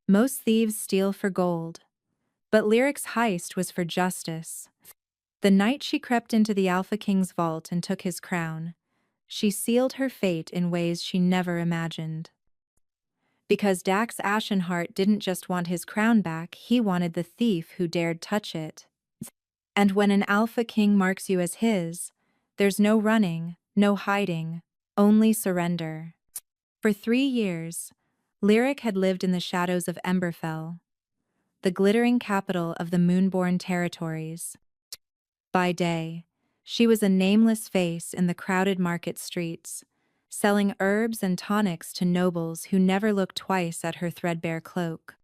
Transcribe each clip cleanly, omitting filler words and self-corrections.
Most thieves steal for gold, but Lyric's heist was for justice. The night she crept into the Alpha King's vault and took his crown, she sealed her fate in ways she never imagined. Because Dax Ashenheart didn't just want his crown back, he wanted the thief who dared touch it. And when an Alpha King marks you as his, there's no running, no hiding, only surrender. For 3 years, Lyric had lived in the shadows of Emberfell, the glittering capital of the Moonborn territories. By day, she was a nameless face in the crowded market streets, selling herbs and tonics to nobles who never looked twice at her threadbare cloak.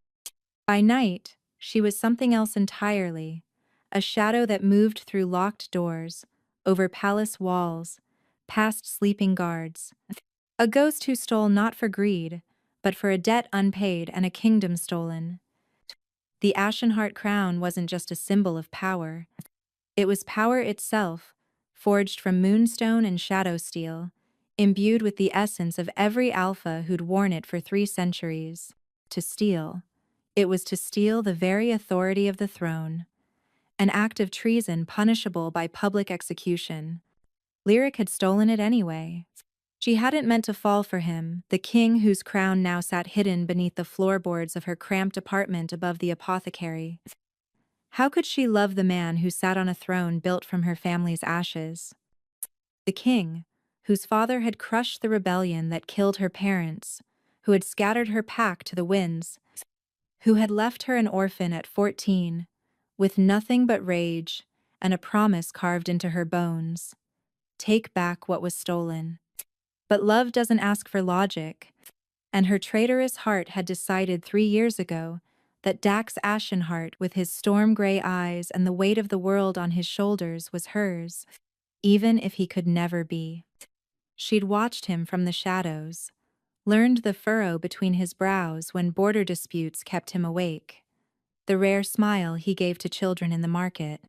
By night, she was something else entirely, a shadow that moved through locked doors, over palace walls, past sleeping guards. A ghost who stole not for greed, but for a debt unpaid and a kingdom stolen. The Ashenheart crown wasn't just a symbol of power. It was power itself, forged from moonstone and shadow steel, imbued with the essence of every alpha who'd worn it for 3 centuries. To steal. It was to steal the very authority of the throne. An act of treason punishable by public execution. Lyric had stolen it anyway. She hadn't meant to fall for him, the king whose crown now sat hidden beneath the floorboards of her cramped apartment above the apothecary. How could she love the man who sat on a throne built from her family's ashes? The king, whose father had crushed the rebellion that killed her parents, who had scattered her pack to the winds, who had left her an orphan at 14, with nothing but rage and a promise carved into her bones. Take back what was stolen. But love doesn't ask for logic, and her traitorous heart had decided 3 years ago that Dax Ashenheart, with his storm-gray eyes and the weight of the world on his shoulders, was hers, even if he could never be. She'd watched him from the shadows, learned the furrow between his brows when border disputes kept him awake, the rare smile he gave to children in the market,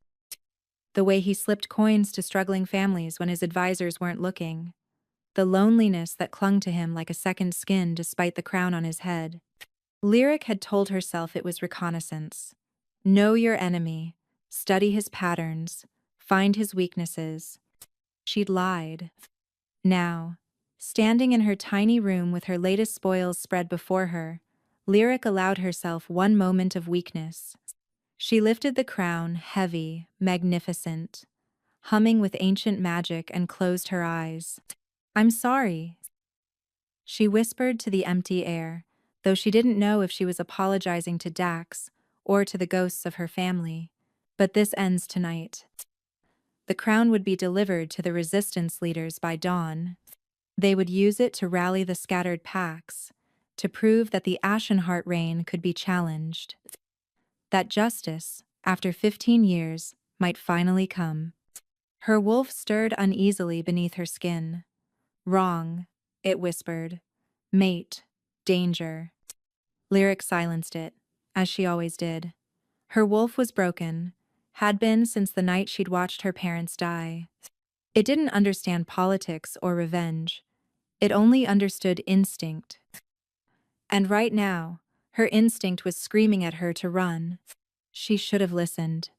the way he slipped coins to struggling families when his advisors weren't looking, the loneliness that clung to him like a second skin despite the crown on his head. Lyric had told herself it was reconnaissance. Know your enemy, study his patterns, find his weaknesses. She'd lied. Now, standing in her tiny room with her latest spoils spread before her, Lyric allowed herself one moment of weakness. She lifted the crown, heavy, magnificent, humming with ancient magic, and closed her eyes. "I'm sorry," she whispered to the empty air, though she didn't know if she was apologizing to Dax or to the ghosts of her family. "But this ends tonight." The crown would be delivered to the resistance leaders by dawn. They would use it to rally the scattered packs, to prove that the Ashenheart reign could be challenged. That justice, after 15 years, might finally come. Her wolf stirred uneasily beneath her skin. "Wrong," it whispered. "Mate. Danger." Lyric silenced it, as she always did. Her wolf was broken, had been since the night she'd watched her parents die. It didn't understand politics or revenge. It only understood instinct. And right now, her instinct was screaming at her to run. She should have listened.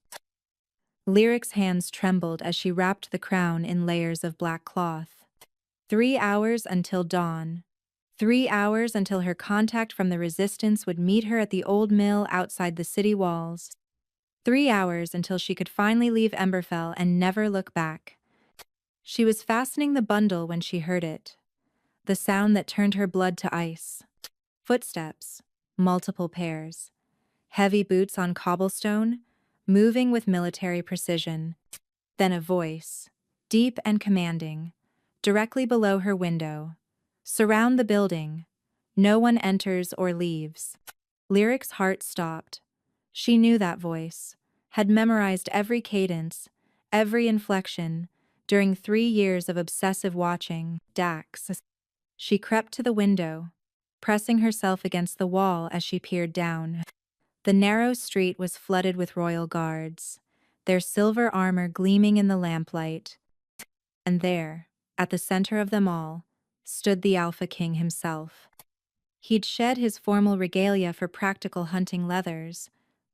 Lyric's hands trembled as she wrapped the crown in layers of black cloth. 3 hours until dawn. 3 hours until her contact from the resistance would meet her at the old mill outside the city walls. 3 hours until she could finally leave Emberfell and never look back. She was fastening the bundle when she heard it. The sound that turned her blood to ice. Footsteps, multiple pairs. Heavy boots on cobblestone, moving with military precision. Then a voice, deep and commanding, directly below her window. "Surround the building. No one enters or leaves." Lyric's heart stopped. She knew that voice, had memorized every cadence, every inflection, during 3 years of obsessive watching. Dax. She crept to the window, pressing herself against the wall as she peered down. The narrow street was flooded with royal guards, their silver armor gleaming in the lamplight. And there, at the center of them all, stood the Alpha King himself. He'd shed his formal regalia for practical hunting leathers,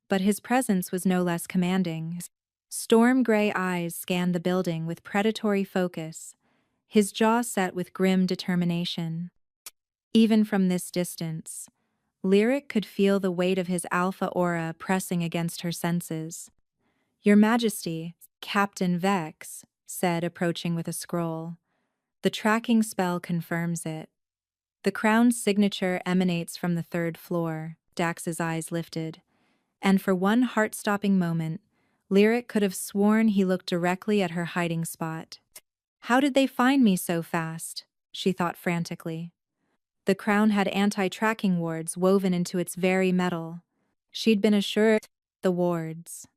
but his presence was no less commanding. Storm-gray eyes scanned the building with predatory focus, his jaw set with grim determination. Even from this distance, Lyric could feel the weight of his alpha aura pressing against her senses. "Your Majesty," Captain Vex said, approaching with a scroll. "The tracking spell confirms it. The crown's signature emanates from the third floor." Dax's eyes lifted, and for one heart-stopping moment, Lyric could have sworn he looked directly at her hiding spot. "How did they find me so fast?" she thought frantically. The crown had anti-tracking wards woven into its very metal. She'd been assured the wards.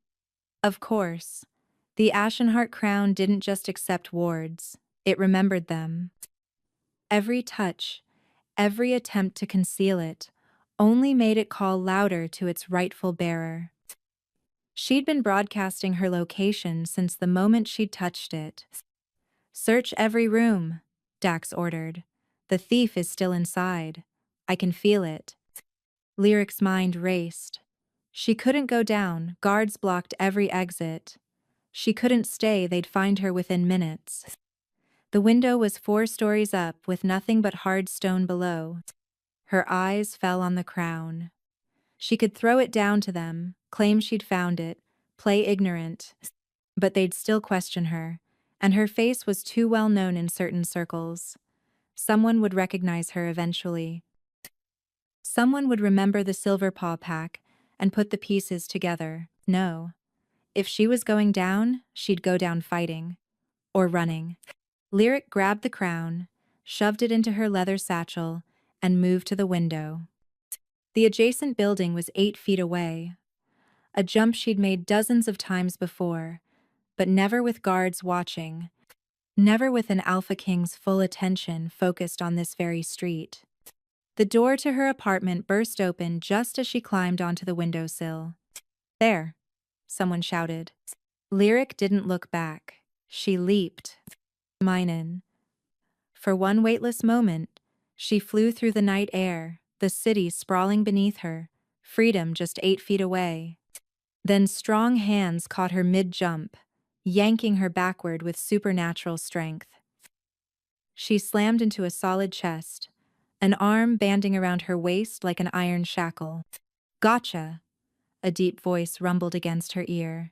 Of course, the Ashenheart crown didn't just accept wards, it remembered them. Every touch, every attempt to conceal it, only made it call louder to its rightful bearer. She'd been broadcasting her location since the moment she'd touched it. "Search every room," Dax ordered. "The thief is still inside. I can feel it." Lyric's mind raced. She couldn't go down, guards blocked every exit. She couldn't stay, they'd find her within minutes. The window was 4 stories up, with nothing but hard stone below. Her eyes fell on the crown. She could throw it down to them, claim she'd found it, play ignorant, but they'd still question her, and her face was too well known in certain circles. Someone would recognize her eventually. Someone would remember the silver paw pack and put the pieces together. No. If she was going down, she'd go down fighting. Or running. Lyric grabbed the crown, shoved it into her leather satchel, and moved to the window. The adjacent building was 8 feet away. A jump she'd made dozens of times before, but never with guards watching. Never with an Alpha King's full attention focused on this very street. The door to her apartment burst open just as she climbed onto the windowsill. "There," someone shouted. Lyric didn't look back. She leaped. Minen. For one weightless moment, she flew through the night air, the city sprawling beneath her, freedom just 8 feet away. Then strong hands caught her mid-jump, yanking her backward with supernatural strength. She slammed into a solid chest, an arm banding around her waist like an iron shackle. "Gotcha!" A deep voice rumbled against her ear.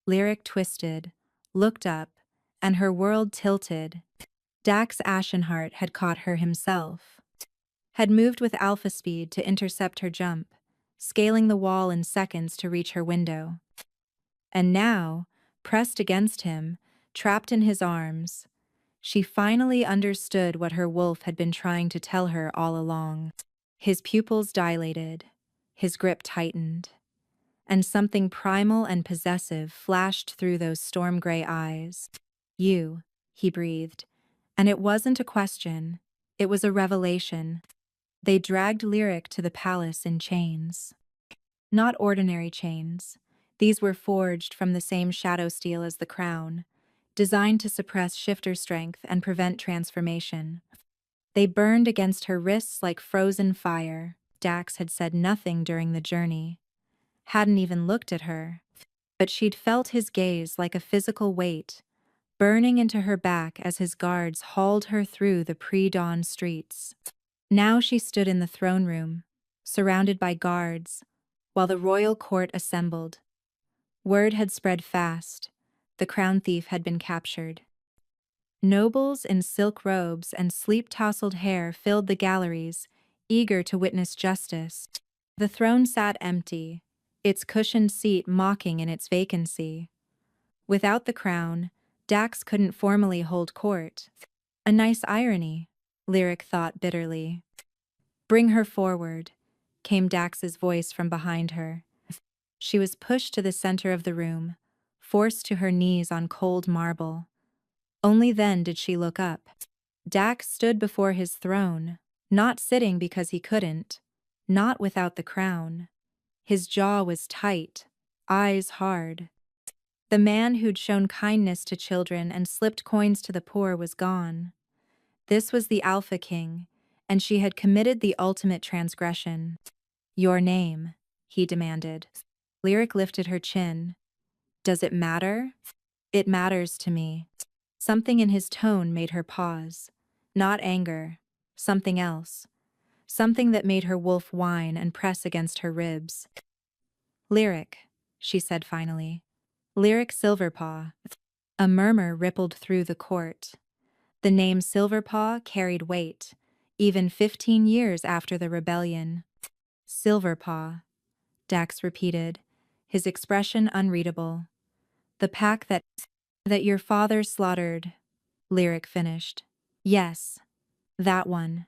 Lyric twisted, looked up, and her world tilted. Dax Ashenheart had caught her himself. Had moved with alpha speed to intercept her jump, scaling the wall in seconds to reach her window. And now, pressed against him, trapped in his arms, she finally understood what her wolf had been trying to tell her all along. His pupils dilated, his grip tightened, and something primal and possessive flashed through those storm-gray eyes. "You," he breathed, and it wasn't a question, it was a revelation. They dragged Lyric to the palace in chains. Not ordinary chains. These were forged from the same shadow steel as the crown, designed to suppress shifter strength and prevent transformation. They burned against her wrists like frozen fire. Dax had said nothing during the journey. Hadn't even looked at her. But she'd felt his gaze like a physical weight, burning into her back as his guards hauled her through the pre-dawn streets. Now she stood in the throne room, surrounded by guards, while the royal court assembled. Word had spread fast. The crown thief had been captured. Nobles in silk robes and sleep-tousled hair filled the galleries, eager to witness justice. The throne sat empty, its cushioned seat mocking in its vacancy. Without the crown, Dax couldn't formally hold court. A nice irony, Lyric thought bitterly. "Bring her forward," came Dax's voice from behind her. She was pushed to the center of the room, forced to her knees on cold marble. Only then did she look up. Dax stood before his throne, not sitting because he couldn't, not without the crown. His jaw was tight, eyes hard. The man who'd shown kindness to children and slipped coins to the poor was gone. This was the Alpha King, and she had committed the ultimate transgression. "Your name," he demanded. Lyric lifted her chin. "Does it matter?" "It matters to me." Something in his tone made her pause. Not anger. Something else. Something that made her wolf whine and press against her ribs. "Lyric," she said finally. "Lyric Silverpaw." A murmur rippled through the court. The name Silverpaw carried weight, even 15 years after the rebellion. "Silverpaw," Dax repeated, his expression unreadable. "The pack that your father slaughtered," Lyric finished. "Yes, that one."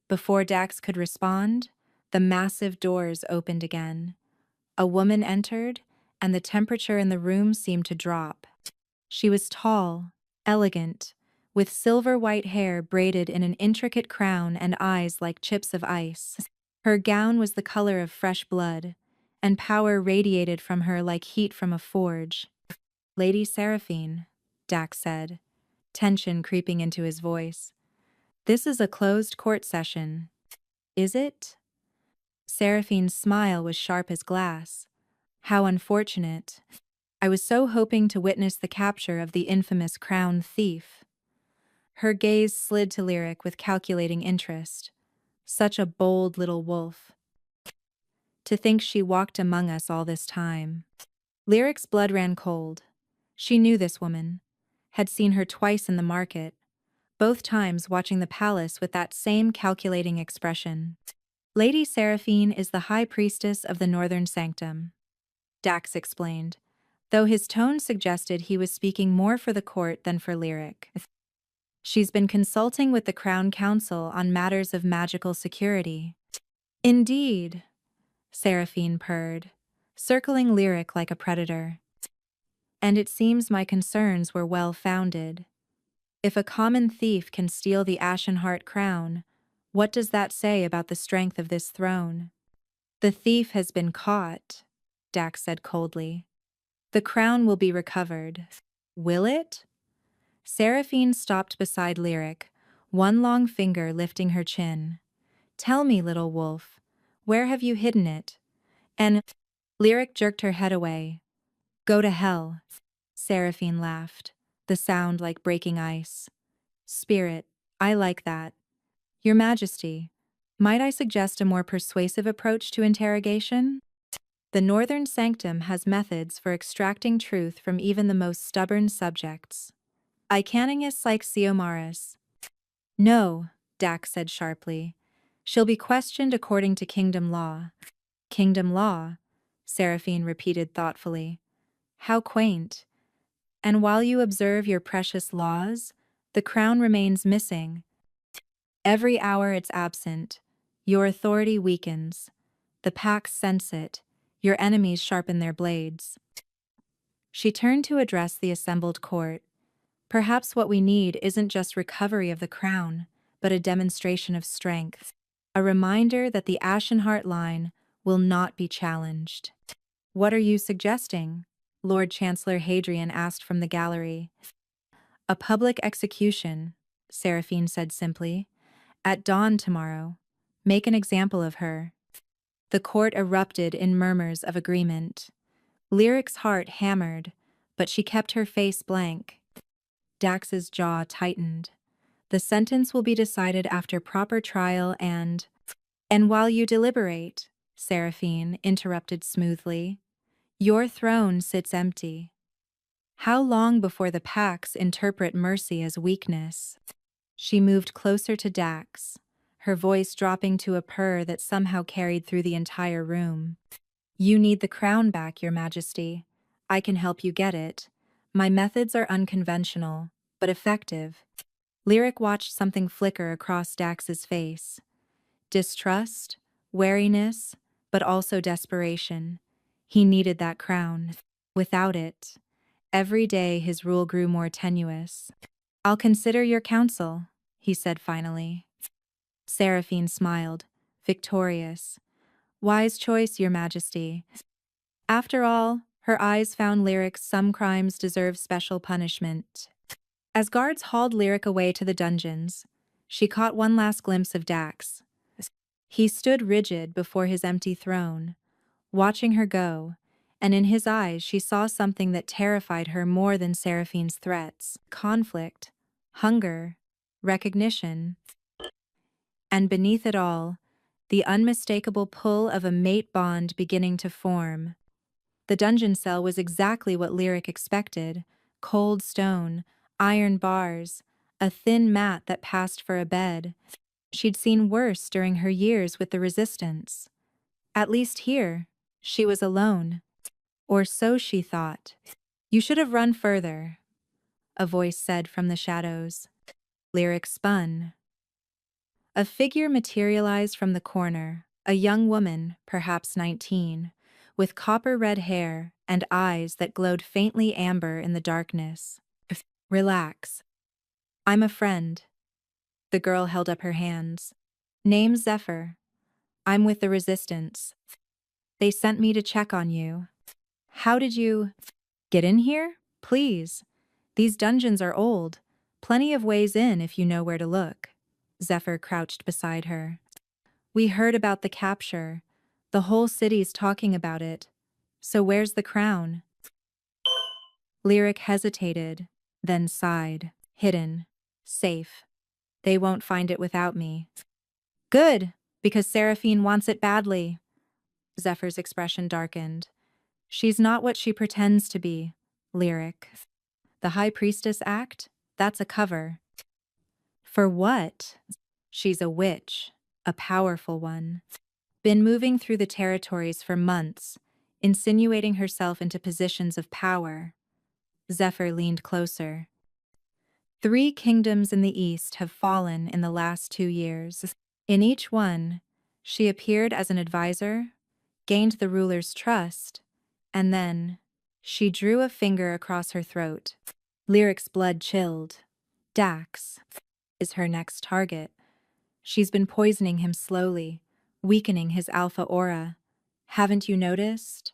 Before Dax could respond, the massive doors opened again. A woman entered, and the temperature in the room seemed to drop. She was tall, elegant, with silver white hair braided in an intricate crown and eyes like chips of ice. Her gown was the color of fresh blood, and power radiated from her like heat from a forge. "Lady Seraphine," Dax said, tension creeping into his voice. "This is a closed court session." "Is it?" Seraphine's smile was sharp as glass. "How unfortunate. I was so hoping to witness the capture of the infamous crown thief." Her gaze slid to Lyric with calculating interest. Such a bold little wolf. To think she walked among us all this time. Lyric's blood ran cold. She knew this woman. Had seen her twice in the market, both times watching the palace with that same calculating expression. "Lady Seraphine is the high priestess of the Northern Sanctum," Dax explained, though his tone suggested he was speaking more for the court than for Lyric. "She's been consulting with the Crown Council on matters of magical security." "Indeed," Seraphine purred, circling Lyric like a predator. "And it seems my concerns were well-founded. If a common thief can steal the Ashenheart crown, what does that say about the strength of this throne?" "The thief has been caught," Dax said coldly. "The crown will be recovered." "Will it?" Seraphine stopped beside Lyric, one long finger lifting her chin. "Tell me, little wolf, where have you hidden it?" And Lyric jerked her head away. "Go to hell," Seraphine laughed, the sound like breaking ice. "Spirit, I like that. Your Majesty, might I suggest a more persuasive approach to interrogation? The Northern Sanctum has methods for extracting truth from even the most stubborn subjects. Icaningus like Siomaris." "No," Dax said sharply. "She'll be questioned according to kingdom law." "Kingdom law," Seraphine repeated thoughtfully. "How quaint. And while you observe your precious laws, the crown remains missing. Every hour it's absent, your authority weakens. The packs sense it. Your enemies sharpen their blades." She turned to address the assembled court. "Perhaps what we need isn't just recovery of the crown, but a demonstration of strength. A reminder that the Ashenheart line will not be challenged." "What are you suggesting?" Lord Chancellor Hadrian asked from the gallery. "A public execution," Seraphine said simply. "At dawn tomorrow. Make an example of her." The court erupted in murmurs of agreement. Lyric's heart hammered, but she kept her face blank. Dax's jaw tightened. "The sentence will be decided after proper trial and while you deliberate," Seraphine interrupted smoothly, "your throne sits empty. How long before the packs interpret mercy as weakness?" She moved closer to Dax, her voice dropping to a purr that somehow carried through the entire room. "You need the crown back, Your Majesty. I can help you get it. My methods are unconventional, but effective." Lyric watched something flicker across Dax's face. Distrust, wariness, but also desperation. He needed that crown. Without it, every day his rule grew more tenuous. "I'll consider your counsel," he said finally. Seraphine smiled, victorious. "Wise choice, Your Majesty." After all, her eyes found Lyric's "some crimes deserve special punishment." As guards hauled Lyric away to the dungeons, She caught one last glimpse of Dax. He stood rigid before his empty throne, watching her go, and in his eyes she saw something that terrified her more than Seraphine's threats: conflict, hunger, recognition, and beneath it all, the unmistakable pull of a mate bond beginning to form. The dungeon cell was exactly what Lyric expected: cold stone, iron bars, a thin mat that passed for a bed. She'd seen worse during her years with the Resistance. At least here, she was alone. Or so she thought. "You should have run further," a voice said from the shadows. Lyric spun. A figure materialized from the corner, a young woman, perhaps 19, with copper-red hair and eyes that glowed faintly amber in the darkness. "Relax. I'm a friend." The girl held up her hands. "Name's Zephyr. I'm with the Resistance. They sent me to check on you." "How did you get in here? Please. These dungeons are old. Plenty of ways in if you know where to look." Zephyr crouched beside her. "We heard about the capture. The whole city's talking about it. So where's the crown?" Lyric hesitated, then sighed. "Hidden. Safe. They won't find it without me." "Good, because Seraphine wants it badly." Zephyr's expression darkened. "She's not what she pretends to be, Lyric. The High Priestess act? That's a cover." "For what?" "She's a witch. A powerful one. Been moving through the territories for months, insinuating herself into positions of power." Zephyr leaned closer. 3 kingdoms in the east have fallen in the last 2 years. In each one, she appeared as an advisor, gained the ruler's trust, and then she drew a finger across her throat. Lyric's blood chilled. Dax is her next target. She's been poisoning him slowly, weakening his alpha aura. Haven't you noticed?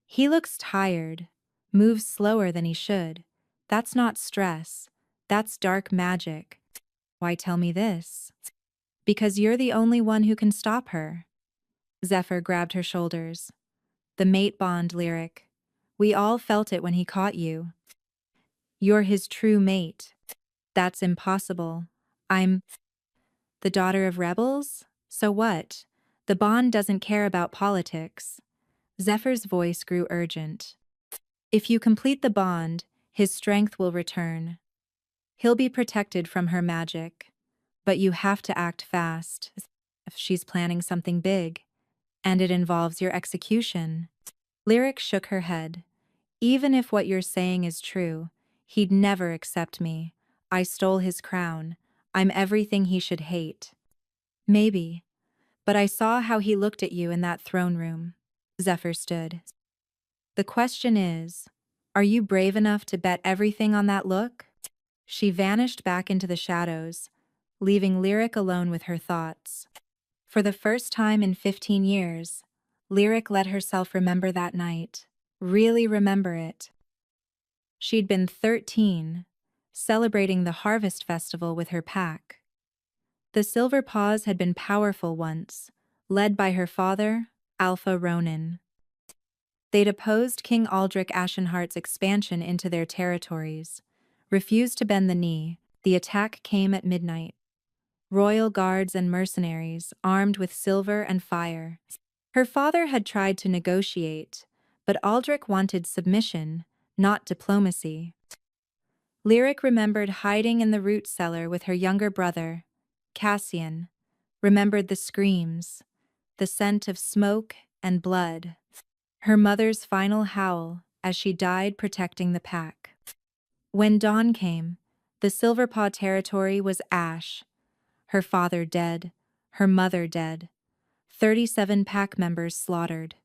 He looks tired, moves slower than he should. That's not stress. That's dark magic. Why tell me this? Because you're the only one who can stop her. Zephyr grabbed her shoulders. The mate bond, Lyric. We all felt it when he caught you. You're his true mate. That's impossible. I'm the daughter of rebels? So what? The bond doesn't care about politics. Zephyr's voice grew urgent. If you complete the bond, his strength will return. He'll be protected from her magic. But you have to act fast. If she's planning something big, and it involves your execution. Lyric shook her head. Even if what you're saying is true, he'd never accept me. I stole his crown. I'm everything he should hate. Maybe. But I saw how he looked at you in that throne room. Zephyr stood. The question is, are you brave enough to bet everything on that look? She vanished back into the shadows, leaving Lyric alone with her thoughts. For the first time in 15 years, Lyric let herself remember that night. Really remember it. She'd been 13, celebrating the Harvest Festival with her pack. The Silver Paws had been powerful once, led by her father, Alpha Ronin. They'd opposed King Aldrich Ashenheart's expansion into their territories, refused to bend the knee. The attack came at midnight. Royal guards and mercenaries, armed with silver and fire. Her father had tried to negotiate, but Aldrich wanted submission, not diplomacy. Lyric remembered hiding in the root cellar with her younger brother, Cassian, remembered the screams, the scent of smoke and blood, her mother's final howl as she died protecting the pack. When dawn came, the Silverpaw territory was ash, her father dead, her mother dead, 37 pack members slaughtered.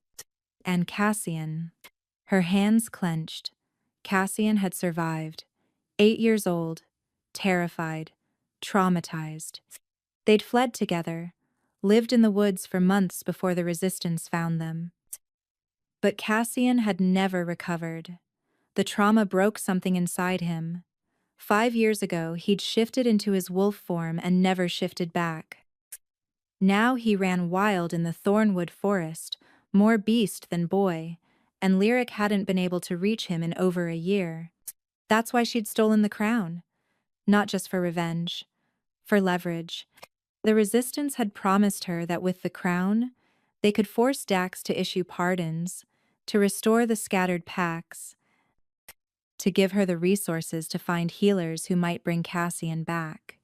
And Cassian, her hands clenched. Cassian had survived, 8 years old, terrified, traumatized. They'd fled together, lived in the woods for months before the Resistance found them. But Cassian had never recovered. The trauma broke something inside him. 5 years ago, he'd shifted into his wolf form and never shifted back. Now he ran wild in the thornwood forest, more beast than boy, and Lyric hadn't been able to reach him in over a year. That's why she'd stolen the crown. Not just for revenge, for leverage. The Resistance had promised her that with the crown, they could force Dax to issue pardons, to restore the scattered packs, to give her the resources to find healers who might bring Cassian back.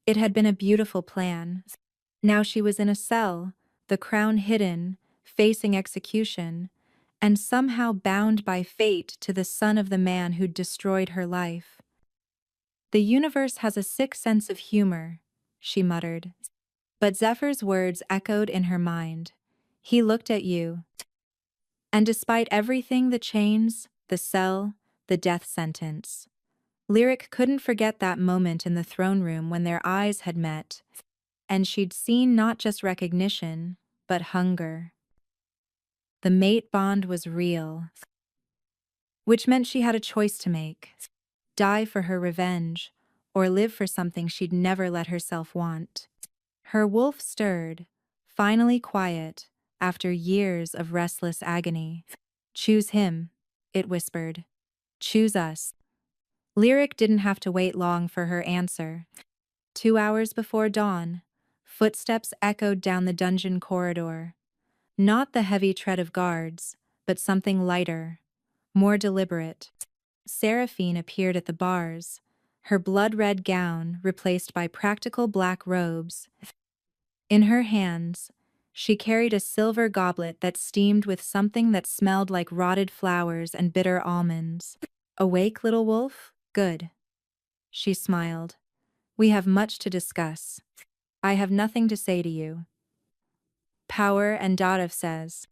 It had been a beautiful plan. Now she was in a cell, the crown hidden, facing execution, and somehow bound by fate to the son of the man who'd destroyed her life. The universe has a sick sense of humor, she muttered. But Zephyr's words echoed in her mind. He looked at you. And despite everything, the chains, the cell, the death sentence, Lyric couldn't forget that moment in the throne room when their eyes had met, and she'd seen not just recognition, but hunger. The mate bond was real, which meant she had a choice to make: die for her revenge, or live for something she'd never let herself want. Her wolf stirred, finally quiet, after years of restless agony. Choose him, it whispered. Choose us. Lyric didn't have to wait long for her answer. 2 hours before dawn, footsteps echoed down the dungeon corridor. Not the heavy tread of guards, but something lighter, more deliberate. Seraphine appeared at the bars, her blood-red gown replaced by practical black robes. In her hands, she carried a silver goblet that steamed with something that smelled like rotted flowers and bitter almonds. Awake, little wolf? Good. She smiled. We have much to discuss. I have nothing to say to you. Power and Dadav says.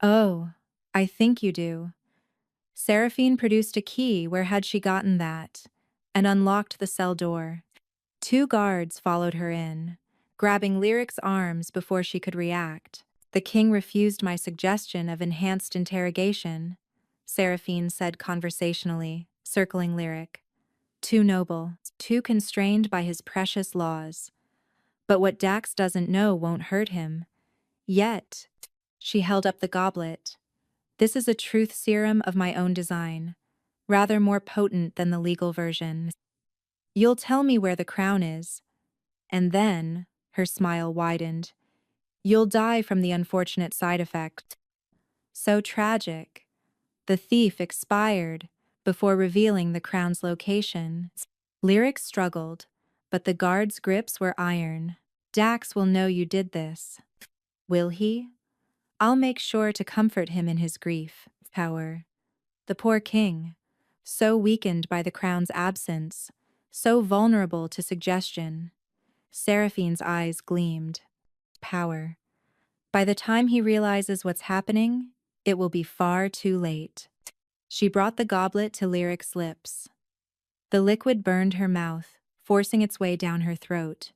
Oh, I think you do. Seraphine produced a key. Where had she gotten that? And unlocked the cell door. 2 guards followed her in, grabbing Lyric's arms before she could react. The king refused my suggestion of enhanced interrogation, Seraphine said conversationally, circling Lyric. Too noble, too constrained by his precious laws. But what Dax doesn't know won't hurt him. Yet, she held up the goblet. This is a truth serum of my own design, rather more potent than the legal version. You'll tell me where the crown is, and then, her smile widened, you'll die from the unfortunate side effect. So tragic. The thief expired before revealing the crown's location. Lyric struggled, but the guard's grips were iron. Dax will know you did this. Will he? I'll make sure to comfort him in his grief. Power. The poor king, so weakened by the crown's absence, so vulnerable to suggestion. Seraphine's eyes gleamed. Power. By the time he realizes what's happening, it will be far too late. She brought the goblet to Lyric's lips. The liquid burned her mouth, forcing its way down her throat.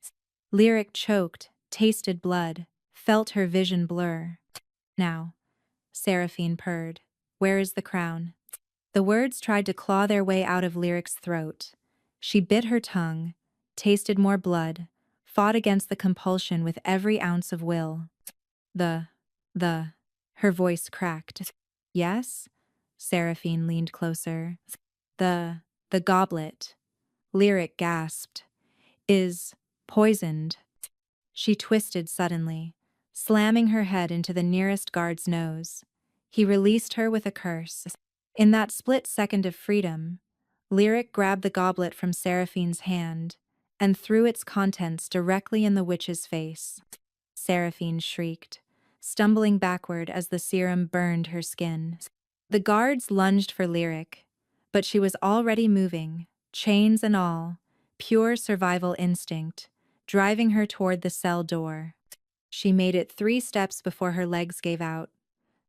Lyric choked, tasted blood, felt her vision blur. Now, Seraphine purred. Where is the crown? The words tried to claw their way out of Lyric's throat. She bit her tongue, tasted more blood, fought against the compulsion with every ounce of will. Her voice cracked. Yes? Seraphine leaned closer. The goblet, Lyric gasped, is poisoned. She twisted suddenly, slamming her head into the nearest guard's nose. He released her with a curse. In that split second of freedom, Lyric grabbed the goblet from Seraphine's hand and threw its contents directly in the witch's face. Seraphine shrieked, stumbling backward as the serum burned her skin. The guards lunged for Lyric, but she was already moving, chains and all, pure survival instinct, driving her toward the cell door. She made it 3 steps before her legs gave out.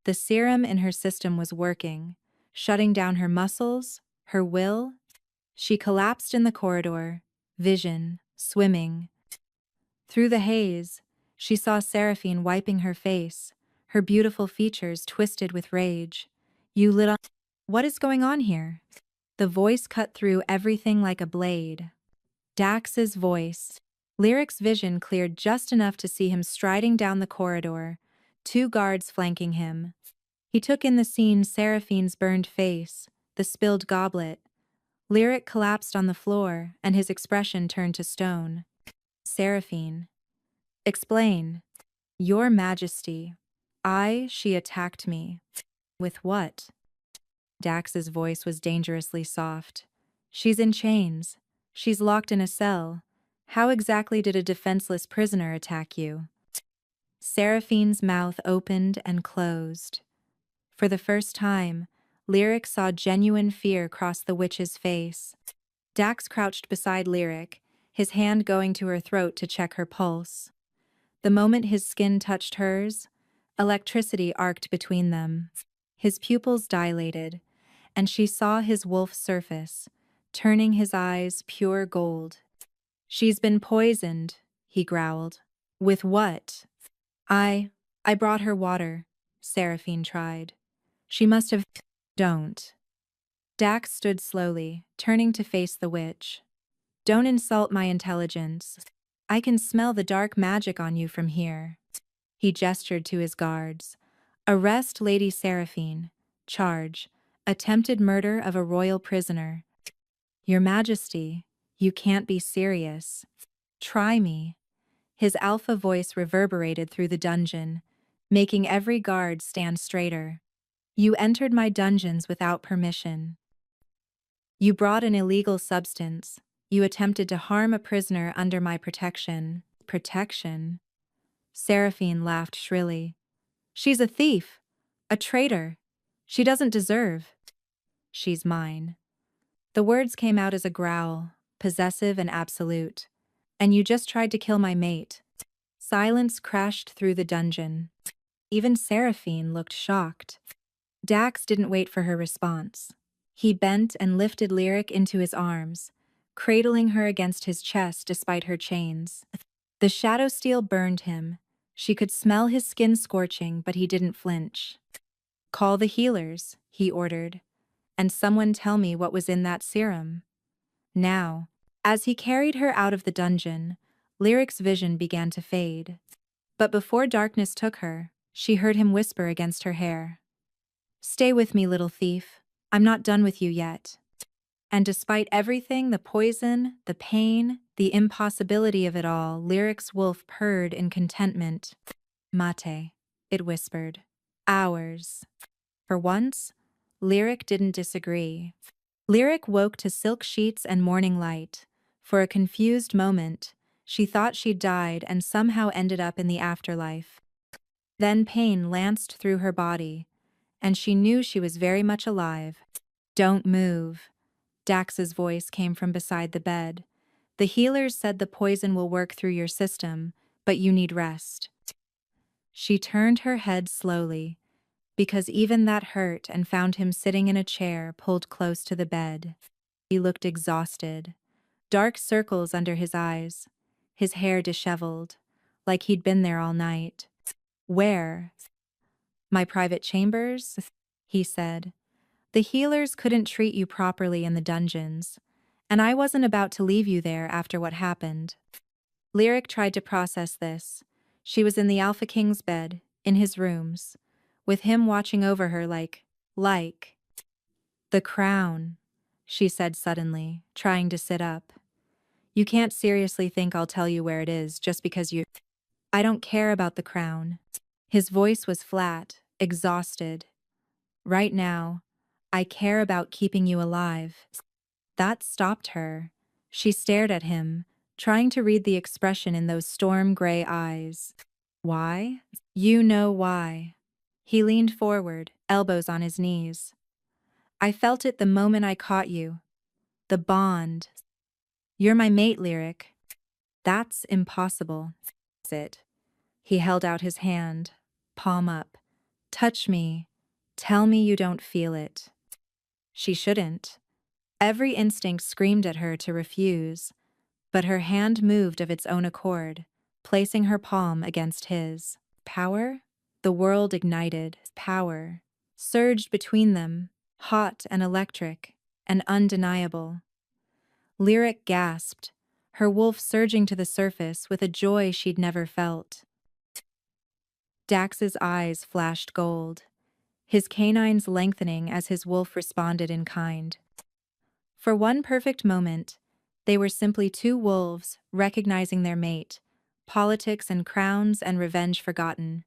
The serum in her system was working, shutting down her muscles, her will. She collapsed in the corridor, vision, swimming. Through the haze, she saw Seraphine wiping her face, her beautiful features twisted with rage. You little... What is going on here? The voice cut through everything like a blade. Dax's voice. Lyric's vision cleared just enough to see him striding down the corridor, two guards flanking him. He took in the scene: Seraphine's burned face, the spilled goblet. Lyric collapsed on the floor, and his expression turned to stone. Seraphine. Explain. Your Majesty. She attacked me. With what? Dax's voice was dangerously soft. She's in chains. She's locked in a cell. How exactly did a defenseless prisoner attack you? Seraphine's mouth opened and closed. For the first time, Lyric saw genuine fear cross the witch's face. Dax crouched beside Lyric, his hand going to her throat to check her pulse. The moment his skin touched hers, electricity arced between them. His pupils dilated, and she saw his wolf surface, turning his eyes pure gold. She's been poisoned, he growled. With what? I brought her water, Seraphine tried. She must have. Don't. Dax stood slowly, turning to face the witch. Don't insult my intelligence. I can smell the dark magic on you from here. He gestured to his guards. Arrest Lady Seraphine. Charge. Attempted murder of a royal prisoner. Your Majesty, you can't be serious. Try me. His alpha voice reverberated through the dungeon, making every guard stand straighter. You entered my dungeons without permission. You brought an illegal substance. You attempted to harm a prisoner under my protection. Protection? Seraphine laughed shrilly. She's a thief. A traitor. She doesn't deserve. She's mine. The words came out as a growl, possessive and absolute. And you just tried to kill my mate. Silence crashed through the dungeon. Even Seraphine looked shocked. Dax didn't wait for her response. He bent and lifted Lyric into his arms, cradling her against his chest despite her chains. The shadow steel burned him. She could smell his skin scorching, but he didn't flinch. Call the healers, he ordered, and someone tell me what was in that serum. Now, as he carried her out of the dungeon, Lyric's vision began to fade. But before darkness took her, she heard him whisper against her hair. Stay with me, little thief. I'm not done with you yet. And despite everything, the poison, the pain, the impossibility of it all, Lyric's wolf purred in contentment. Mate, it whispered. Ours. For once, Lyric didn't disagree. Lyric woke to silk sheets and morning light. For a confused moment, she thought she'd died and somehow ended up in the afterlife. Then pain lanced through her body, and she knew she was very much alive. Don't move. Dax's voice came from beside the bed. The healers said the poison will work through your system, but you need rest. She turned her head slowly, because even that hurt, and found him sitting in a chair pulled close to the bed. He looked exhausted. Dark circles under his eyes, his hair disheveled, like he'd been there all night. Where? My private chambers? He said. The healers couldn't treat you properly in the dungeons, and I wasn't about to leave you there after what happened. Lyric tried to process this. She was in the Alpha King's bed, in his rooms, with him watching over her like. The crown, she said suddenly, trying to sit up. You can't seriously think I'll tell you where it is just because you. I don't care about the crown. His voice was flat, exhausted. Right now, I care about keeping you alive. That stopped her. She stared at him, trying to read the expression in those storm-gray eyes. Why? You know why. He leaned forward, elbows on his knees. I felt it the moment I caught you. The bond. You're my mate, Lyric. That's impossible. It. He held out his hand, palm up. Touch me. Tell me you don't feel it. She shouldn't. Every instinct screamed at her to refuse, but her hand moved of its own accord, placing her palm against his. Power? The world ignited. Power surged between them, hot and electric. and undeniable. Lyric gasped, her wolf surging to the surface with a joy she'd never felt. Dax's eyes flashed gold, his canines lengthening as his wolf responded in kind. For one perfect moment, they were simply two wolves recognizing their mate, politics and crowns and revenge forgotten.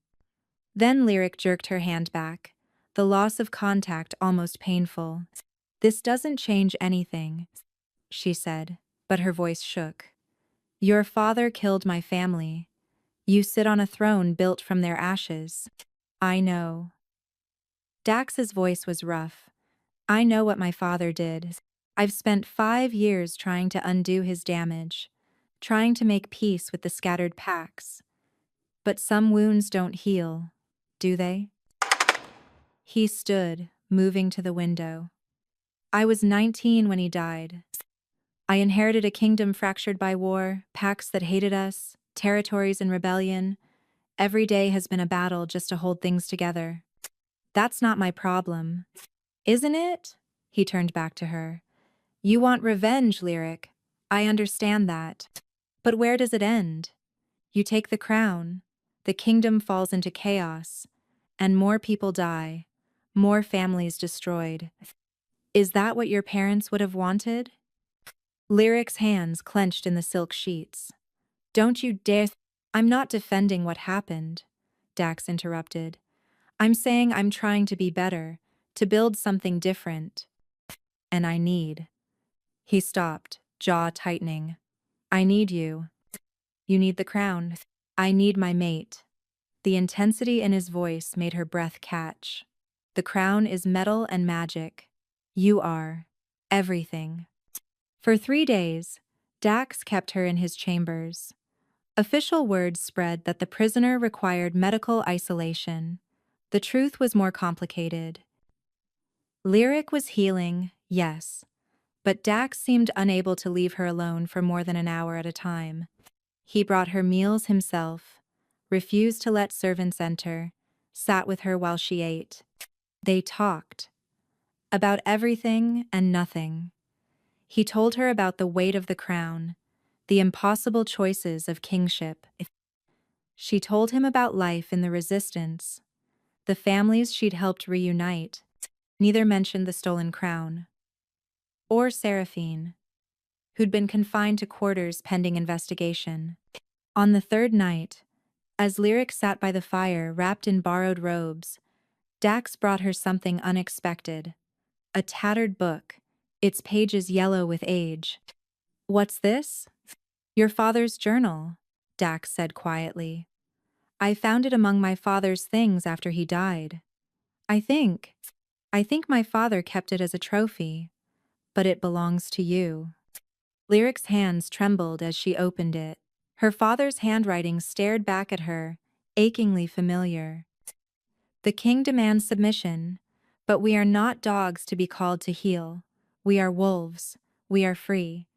Then Lyric jerked her hand back, the loss of contact almost painful. "This doesn't change anything," she said, but her voice shook. "Your father killed my family. You sit on a throne built from their ashes. I know." Dax's voice was rough. "I know what my father did. I've spent 5 years trying to undo his damage, trying to make peace with the scattered packs. But some wounds don't heal, do they?" He stood, moving to the window. "I was 19 when he died. I inherited a kingdom fractured by war, packs that hated us, territories in rebellion. Every day has been a battle just to hold things together. That's not my problem. Isn't it?" He turned back to her. "You want revenge, Lyric. I understand that. But where does it end? You take the crown, the kingdom falls into chaos, and more people die, more families destroyed. Is that what your parents would have wanted?" Lyric's hands clenched in the silk sheets. "Don't you dare— I'm not defending what happened," Dax interrupted. "I'm saying I'm trying to be better, to build something different. And I need—" He stopped, jaw tightening. "I need you. You need the crown. I need my mate." The intensity in his voice made her breath catch. "The crown is metal and magic. You are everything." For 3 days, Dax kept her in his chambers. Official word spread that the prisoner required medical isolation. The truth was more complicated. Lyric was healing, yes, but Dax seemed unable to leave her alone for more than an hour at a time. He brought her meals himself, refused to let servants enter, sat with her while she ate. They talked about everything and nothing. He told her about the weight of the crown, the impossible choices of kingship. She told him about life in the resistance, the families she'd helped reunite. Neither mentioned the stolen crown. Or Seraphine, who'd been confined to quarters pending investigation. On the third night, as Lyric sat by the fire wrapped in borrowed robes, Dax brought her something unexpected. A tattered book, its pages yellow with age. "What's this?" "Your father's journal," Dax said quietly. "I found it among my father's things after he died. I think my father kept it as a trophy, but it belongs to you." Lyric's hands trembled as she opened it. Her father's handwriting stared back at her, achingly familiar. "The king demands submission, but we are not dogs to be called to heel. We are wolves. We are free."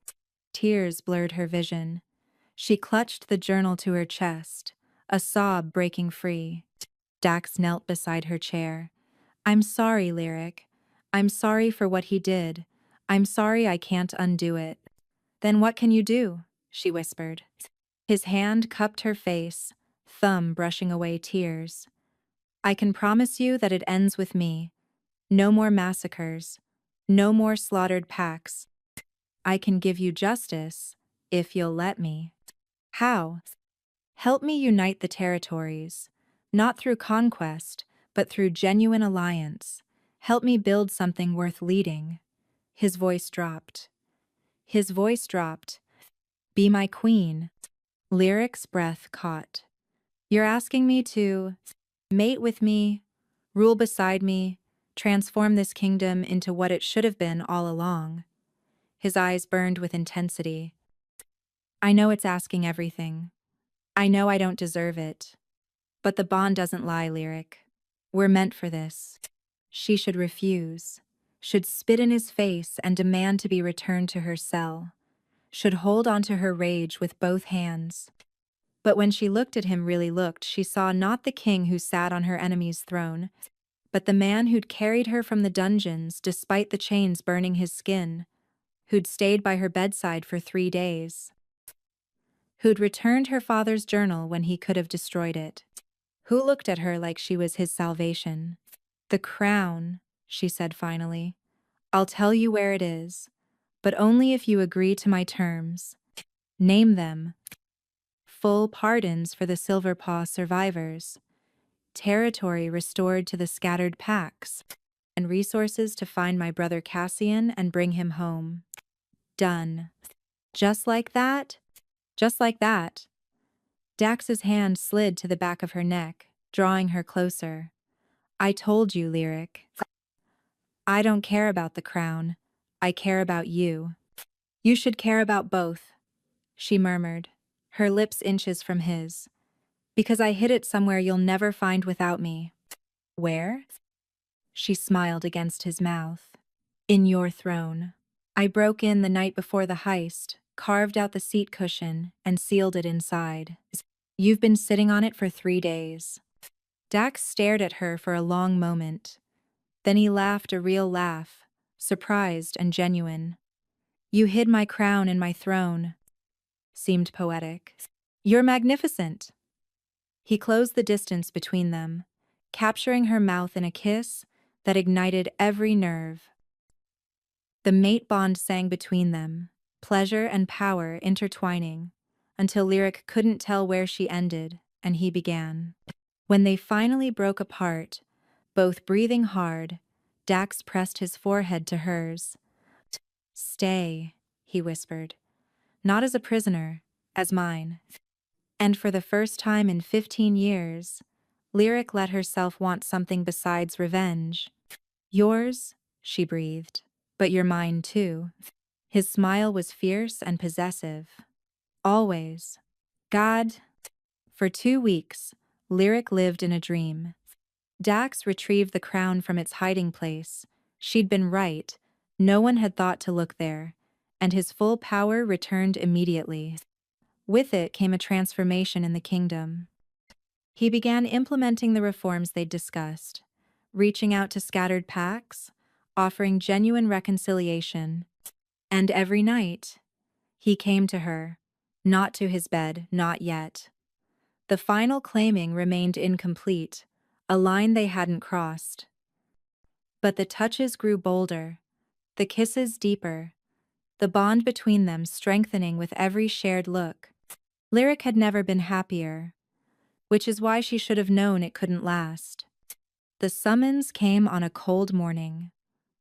Tears blurred her vision. She clutched the journal to her chest, a sob breaking free. Dax knelt beside her chair. "I'm sorry, Lyric. I'm sorry for what he did. I'm sorry I can't undo it." "Then what can you do?" she whispered. His hand cupped her face, thumb brushing away tears. "I can promise you that it ends with me. No more massacres. No more slaughtered packs. I can give you justice, if you'll let me." "How?" "Help me unite the territories. Not through conquest, but through genuine alliance. Help me build something worth leading." His voice dropped. "Be my queen." Lyric's breath caught. "You're asking me to mate with me, rule beside me, transform this kingdom into what it should have been all along." His eyes burned with intensity. "I know it's asking everything. I know I don't deserve it. But the bond doesn't lie, Lyric. We're meant for this." She should refuse, should spit in his face and demand to be returned to her cell, should hold onto her rage with both hands. But when she looked at him, really looked, she saw not the king who sat on her enemy's throne, but the man who'd carried her from the dungeons despite the chains burning his skin, who'd stayed by her bedside for 3 days, who'd returned her father's journal when he could have destroyed it, who looked at her like she was his salvation. "The crown," she said finally. "I'll tell you where it is, but only if you agree to my terms. Name them. Full pardons for the Silverpaw survivors, territory restored to the scattered packs, and resources to find my brother Cassian and bring him home." Done. Just like that? Just like that. Dax's hand slid to the back of her neck, drawing her closer. "I told you, Lyric. I don't care about the crown. I care about you. You should care about both," she murmured, her lips inches from his. "Because I hid it somewhere you'll never find without me." "Where?" She smiled against his mouth. "In your throne. I broke in the night before the heist, carved out the seat cushion, and sealed it inside. You've been sitting on it for 3 days." Dax stared at her for a long moment. Then he laughed a real laugh, surprised and genuine. "You hid my crown in my throne." Seemed poetic. "You're magnificent." He closed the distance between them, capturing her mouth in a kiss that ignited every nerve. The mate bond sang between them, pleasure and power intertwining, until Lyric couldn't tell where she ended and he began. When they finally broke apart, both breathing hard, Dax pressed his forehead to hers. "Stay," he whispered. "Not as a prisoner, as mine." And for the first time in 15 years, Lyric let herself want something besides revenge. "Yours," she breathed, "but you're mine too." His smile was fierce and possessive. "Always." God. For 2 weeks, Lyric lived in a dream. Dax retrieved the crown from its hiding place. She'd been right. No one had thought to look there, and his full power returned immediately. With it came a transformation in the kingdom. He began implementing the reforms they'd discussed, reaching out to scattered packs, offering genuine reconciliation. And every night, he came to her, not to his bed, not yet. The final claiming remained incomplete, a line they hadn't crossed. But the touches grew bolder, the kisses deeper, the bond between them strengthening with every shared look. Lyric had never been happier, which is why she should have known it couldn't last. The summons came on a cold morning.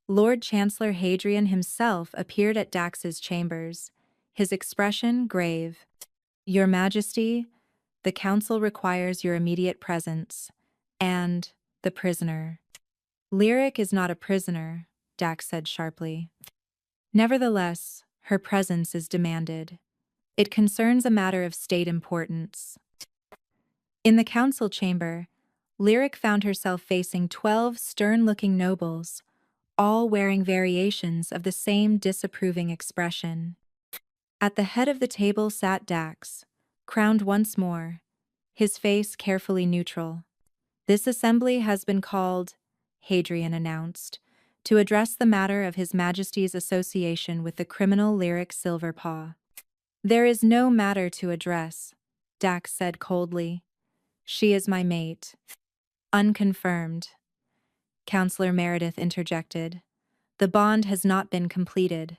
Lord Chancellor Hadrian himself appeared at Dax's chambers, his expression grave. "Your Majesty, the council requires your immediate presence. And the prisoner." "Lyric is not a prisoner," Dax said sharply. "Nevertheless, her presence is demanded. It concerns a matter of state importance." In the council chamber, Lyric found herself facing 12 stern-looking nobles, all wearing variations of the same disapproving expression. At the head of the table sat Dax, crowned once more, his face carefully neutral. "This assembly has been called," Hadrian announced, "to address the matter of His Majesty's association with the criminal Lyric Silverpaw." "There is no matter to address," Dax said coldly. "She is my mate." "Unconfirmed," Counselor Meredith interjected. "The bond has not been completed.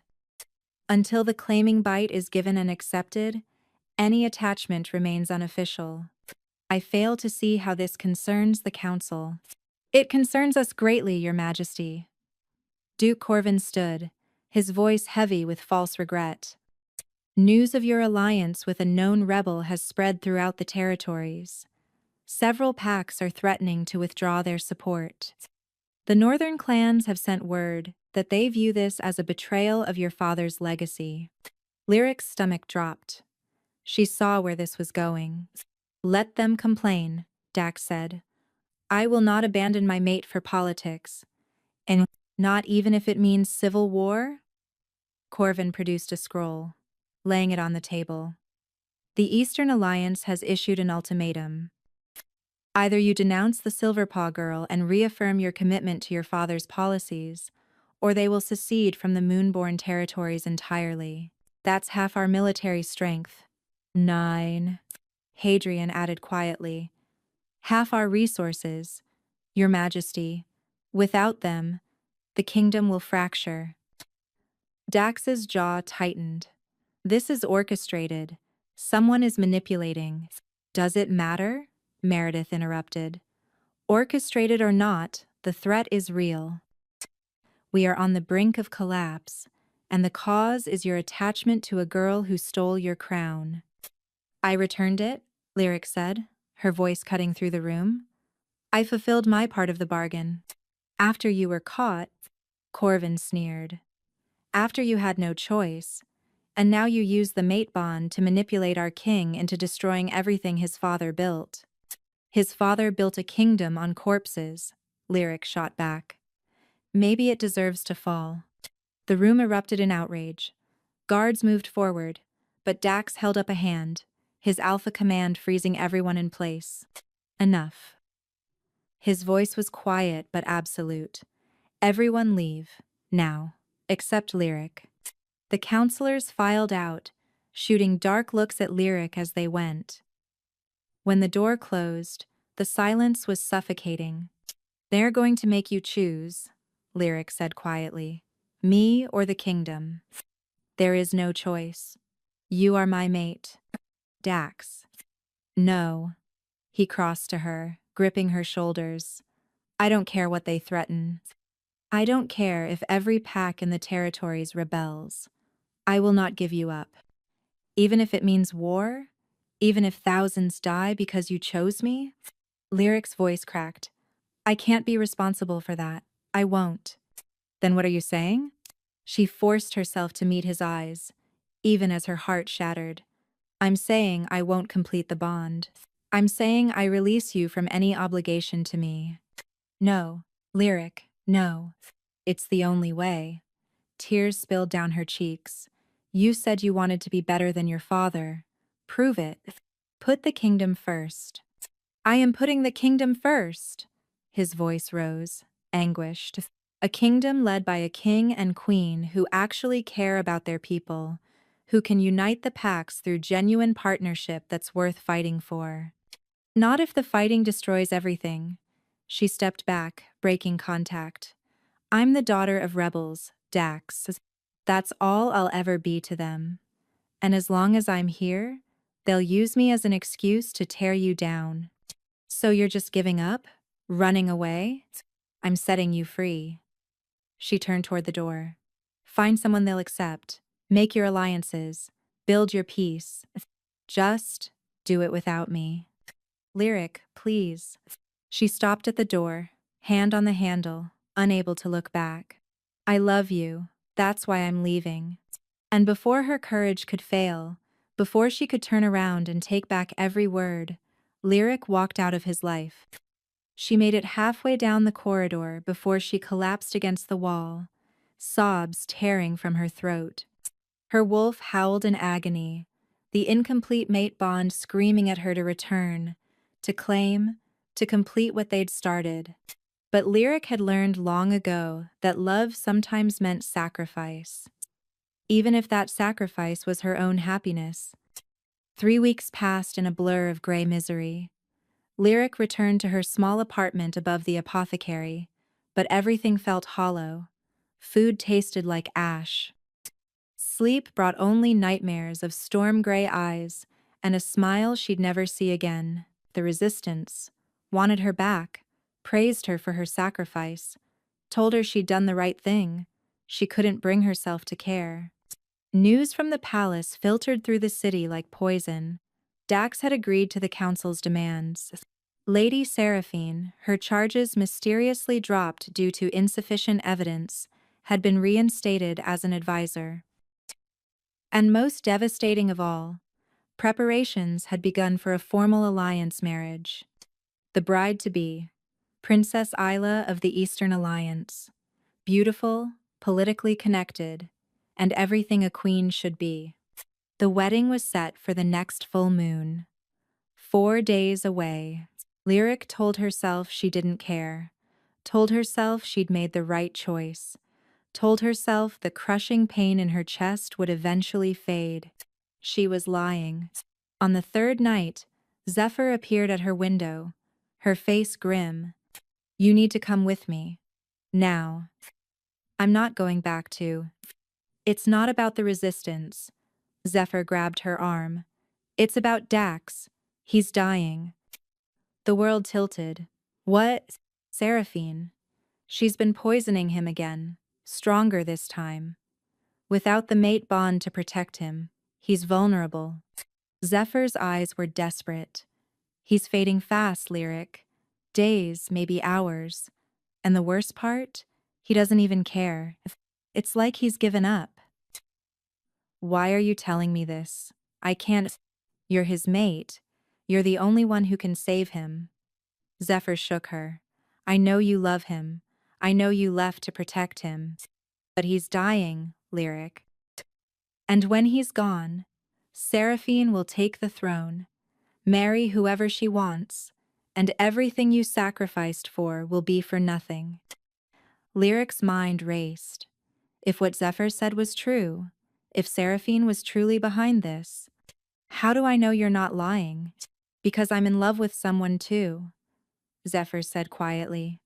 Until the claiming bite is given and accepted, any attachment remains unofficial. I fail to see how this concerns the Council." "It concerns us greatly, Your Majesty." Duke Corvin stood, his voice heavy with false regret. "News of your alliance with a known rebel has spread throughout the territories. Several packs are threatening to withdraw their support. The northern clans have sent word that they view this as a betrayal of your father's legacy." Lyric's stomach dropped. She saw where this was going. "Let them complain," Dax said. "I will not abandon my mate for politics. And not even if it means civil war?" Corvin produced a scroll, laying it on the table. "The Eastern Alliance has issued an ultimatum. Either you denounce the Silverpaw girl and reaffirm your commitment to your father's policies, or they will secede from the Moonborn territories entirely. That's half our military strength. 9. Hadrian added quietly. Half our resources, Your Majesty. Without them, the kingdom will fracture. Dax's jaw tightened. This is orchestrated. Someone is manipulating. Does it matter? Meredith interrupted. Orchestrated or not, the threat is real. We are on the brink of collapse, and the cause is your attachment to a girl who stole your crown. I returned it, Lyric said, her voice cutting through the room. I fulfilled my part of the bargain. After you were caught, Corvin sneered. After you had no choice, and now you use the mate bond to manipulate our king into destroying everything his father built. His father built a kingdom on corpses, Lyric shot back. Maybe it deserves to fall. The room erupted in outrage. Guards moved forward, but Dax held up a hand, his alpha command freezing everyone in place. Enough. His voice was quiet but absolute. Everyone leave, now, except Lyric. The counselors filed out, shooting dark looks at Lyric as they went. When the door closed, the silence was suffocating. They're going to make you choose, Lyric said quietly. Me or the kingdom. There is no choice. You are my mate. Dax. No. He crossed to her, gripping her shoulders. I don't care what they threaten. I don't care if every pack in the territories rebels. I will not give you up. Even if it means war? Even if thousands die because you chose me? Lyric's voice cracked. I can't be responsible for that. I won't. Then what are you saying? She forced herself to meet his eyes, even as her heart shattered. I'm saying I won't complete the bond. I'm saying I release you from any obligation to me. No, Lyric, no. It's the only way. Tears spilled down her cheeks. You said you wanted to be better than your father. Prove it. Put the kingdom first. I am putting the kingdom first. His voice rose, anguished. A kingdom led by a king and queen who actually care about their people, who can unite the packs through genuine partnership that's worth fighting for. Not if the fighting destroys everything. She stepped back, breaking contact. I'm the daughter of rebels, Dax. That's all I'll ever be to them. And as long as I'm here, they'll use me as an excuse to tear you down. So you're just giving up? Running away? I'm setting you free. She turned toward the door. Find someone they'll accept. Make your alliances. Build your peace. Just do it without me. Lyric, please. She stopped at the door, hand on the handle, unable to look back. I love you. That's why I'm leaving. And before her courage could fail, before she could turn around and take back every word, Lyric walked out of his life. She made it halfway down the corridor before she collapsed against the wall, sobs tearing from her throat. Her wolf howled in agony, the incomplete mate bond screaming at her to return, to claim, to complete what they'd started. But Lyric had learned long ago that love sometimes meant sacrifice, even if that sacrifice was her own happiness. 3 weeks passed in a blur of gray misery. Lyric returned to her small apartment above the apothecary, but everything felt hollow. Food tasted like ash. Sleep brought only nightmares of storm-gray eyes and a smile she'd never see again. The resistance wanted her back, praised her for her sacrifice, told her she'd done the right thing. She couldn't bring herself to care. News from the palace filtered through the city like poison. Dax had agreed to the council's demands. Lady Seraphine, her charges mysteriously dropped due to insufficient evidence, had been reinstated as an advisor. And most devastating of all, preparations had begun for a formal alliance marriage. The bride-to-be, Princess Isla of the Eastern Alliance, beautiful, politically connected, and everything a queen should be. The wedding was set for the next full moon. 4 days away. Lyric told herself she didn't care, told herself she'd made the right choice, told herself the crushing pain in her chest would eventually fade. She was lying. On the third night, Zephyr appeared at her window, her face grim. "You need to come with me. Now." "I'm not going back to." "It's not about the resistance." Zephyr grabbed her arm. "It's about Dax. He's dying." The world tilted. "What?" "Seraphine. She's been poisoning him again. Stronger this time. Without the mate bond to protect him, he's vulnerable." Zephyr's eyes were desperate. "He's fading fast, Lyric. Days, maybe hours. And the worst part? He doesn't even care. It's like he's given up." "Why are you telling me this? I can't." "You're his mate. You're the only one who can save him." Zephyr shook her. "I know you love him. I know you left to protect him. But he's dying, Lyric. And when he's gone, Seraphine will take the throne, marry whoever she wants, and everything you sacrificed for will be for nothing." Lyric's mind raced. If what Zephyr said was true, if Seraphine was truly behind this, "How do I know you're not lying?" "Because I'm in love with someone too," Zephyr said quietly.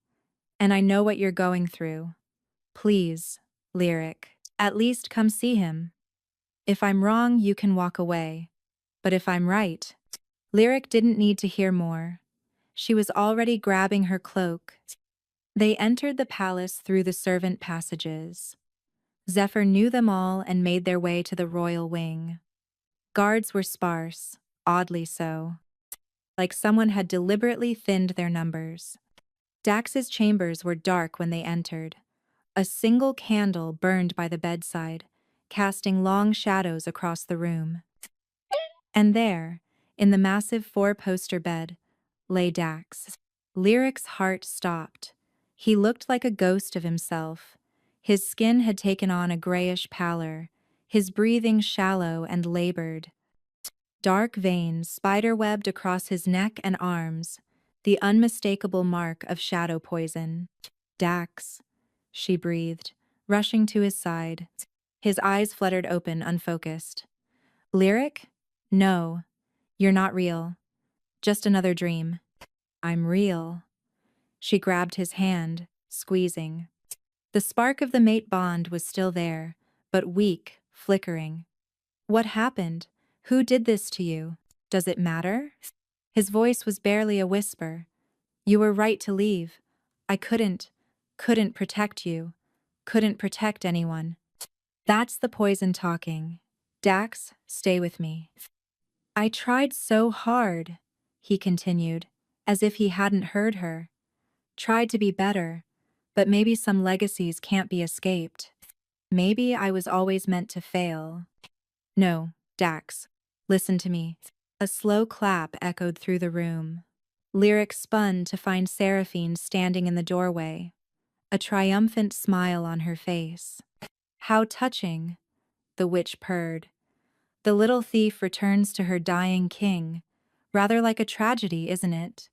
"And I know what you're going through. Please, Lyric, at least come see him. If I'm wrong, you can walk away. But if I'm right..." Lyric didn't need to hear more. She was already grabbing her cloak. They entered the palace through the servant passages. Zephyr knew them all and made their way to the royal wing. Guards were sparse, oddly so, like someone had deliberately thinned their numbers. Dax's chambers were dark when they entered. A single candle burned by the bedside, casting long shadows across the room. And there, in the massive four-poster bed, lay Dax. Lyric's heart stopped. He looked like a ghost of himself. His skin had taken on a grayish pallor, his breathing shallow and labored. Dark veins spiderwebbed across his neck and arms, the unmistakable mark of shadow poison. "Dax," she breathed, rushing to his side. His eyes fluttered open, unfocused. "Lyric? No, you're not real. Just another dream." "I'm real." She grabbed his hand, squeezing. The spark of the mate bond was still there, but weak, flickering. "What happened? Who did this to you? Does it matter?" His voice was barely a whisper. "You were right to leave. I couldn't protect you. Couldn't protect anyone." "That's the poison talking. Dax, stay with me." "I tried so hard," he continued, as if he hadn't heard her. "Tried to be better, but maybe some legacies can't be escaped. Maybe I was always meant to fail." "No, Dax, listen to me." A slow clap echoed through the room. Lyric spun to find Seraphine standing in the doorway, a triumphant smile on her face. "How touching," the witch purred. "The little thief returns to her dying king. Rather like a tragedy, isn't it?"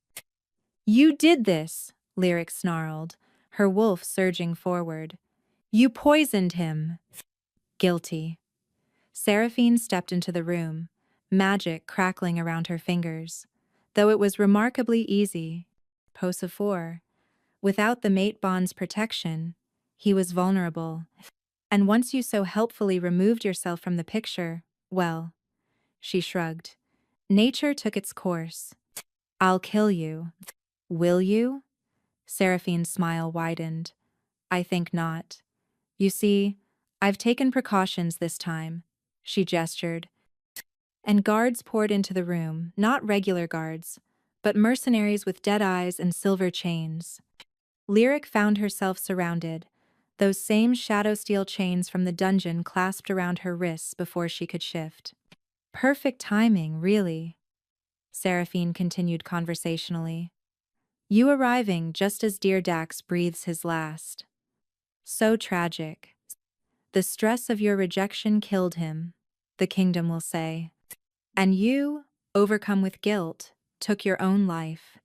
"You did this," Lyric snarled, her wolf surging forward. "You poisoned him." "Guilty." Seraphine stepped into the room, magic crackling around her fingers. Though it was remarkably easy, pose of four. Without the mate bond's protection, he was vulnerable. And once you so helpfully removed yourself from the picture, well, she shrugged. Nature took its course. "I'll kill you." "Will you?" Seraphine's smile widened. "I think not. You see, I've taken precautions this time," she gestured. And guards poured into the room, not regular guards, but mercenaries with dead eyes and silver chains. Lyric found herself surrounded, those same shadow steel chains from the dungeon clasped around her wrists before she could shift. "Perfect timing, really," Seraphine continued conversationally. "You arriving just as dear Dax breathes his last. So tragic. The stress of your rejection killed him, the kingdom will say. And you, overcome with guilt, took your own life.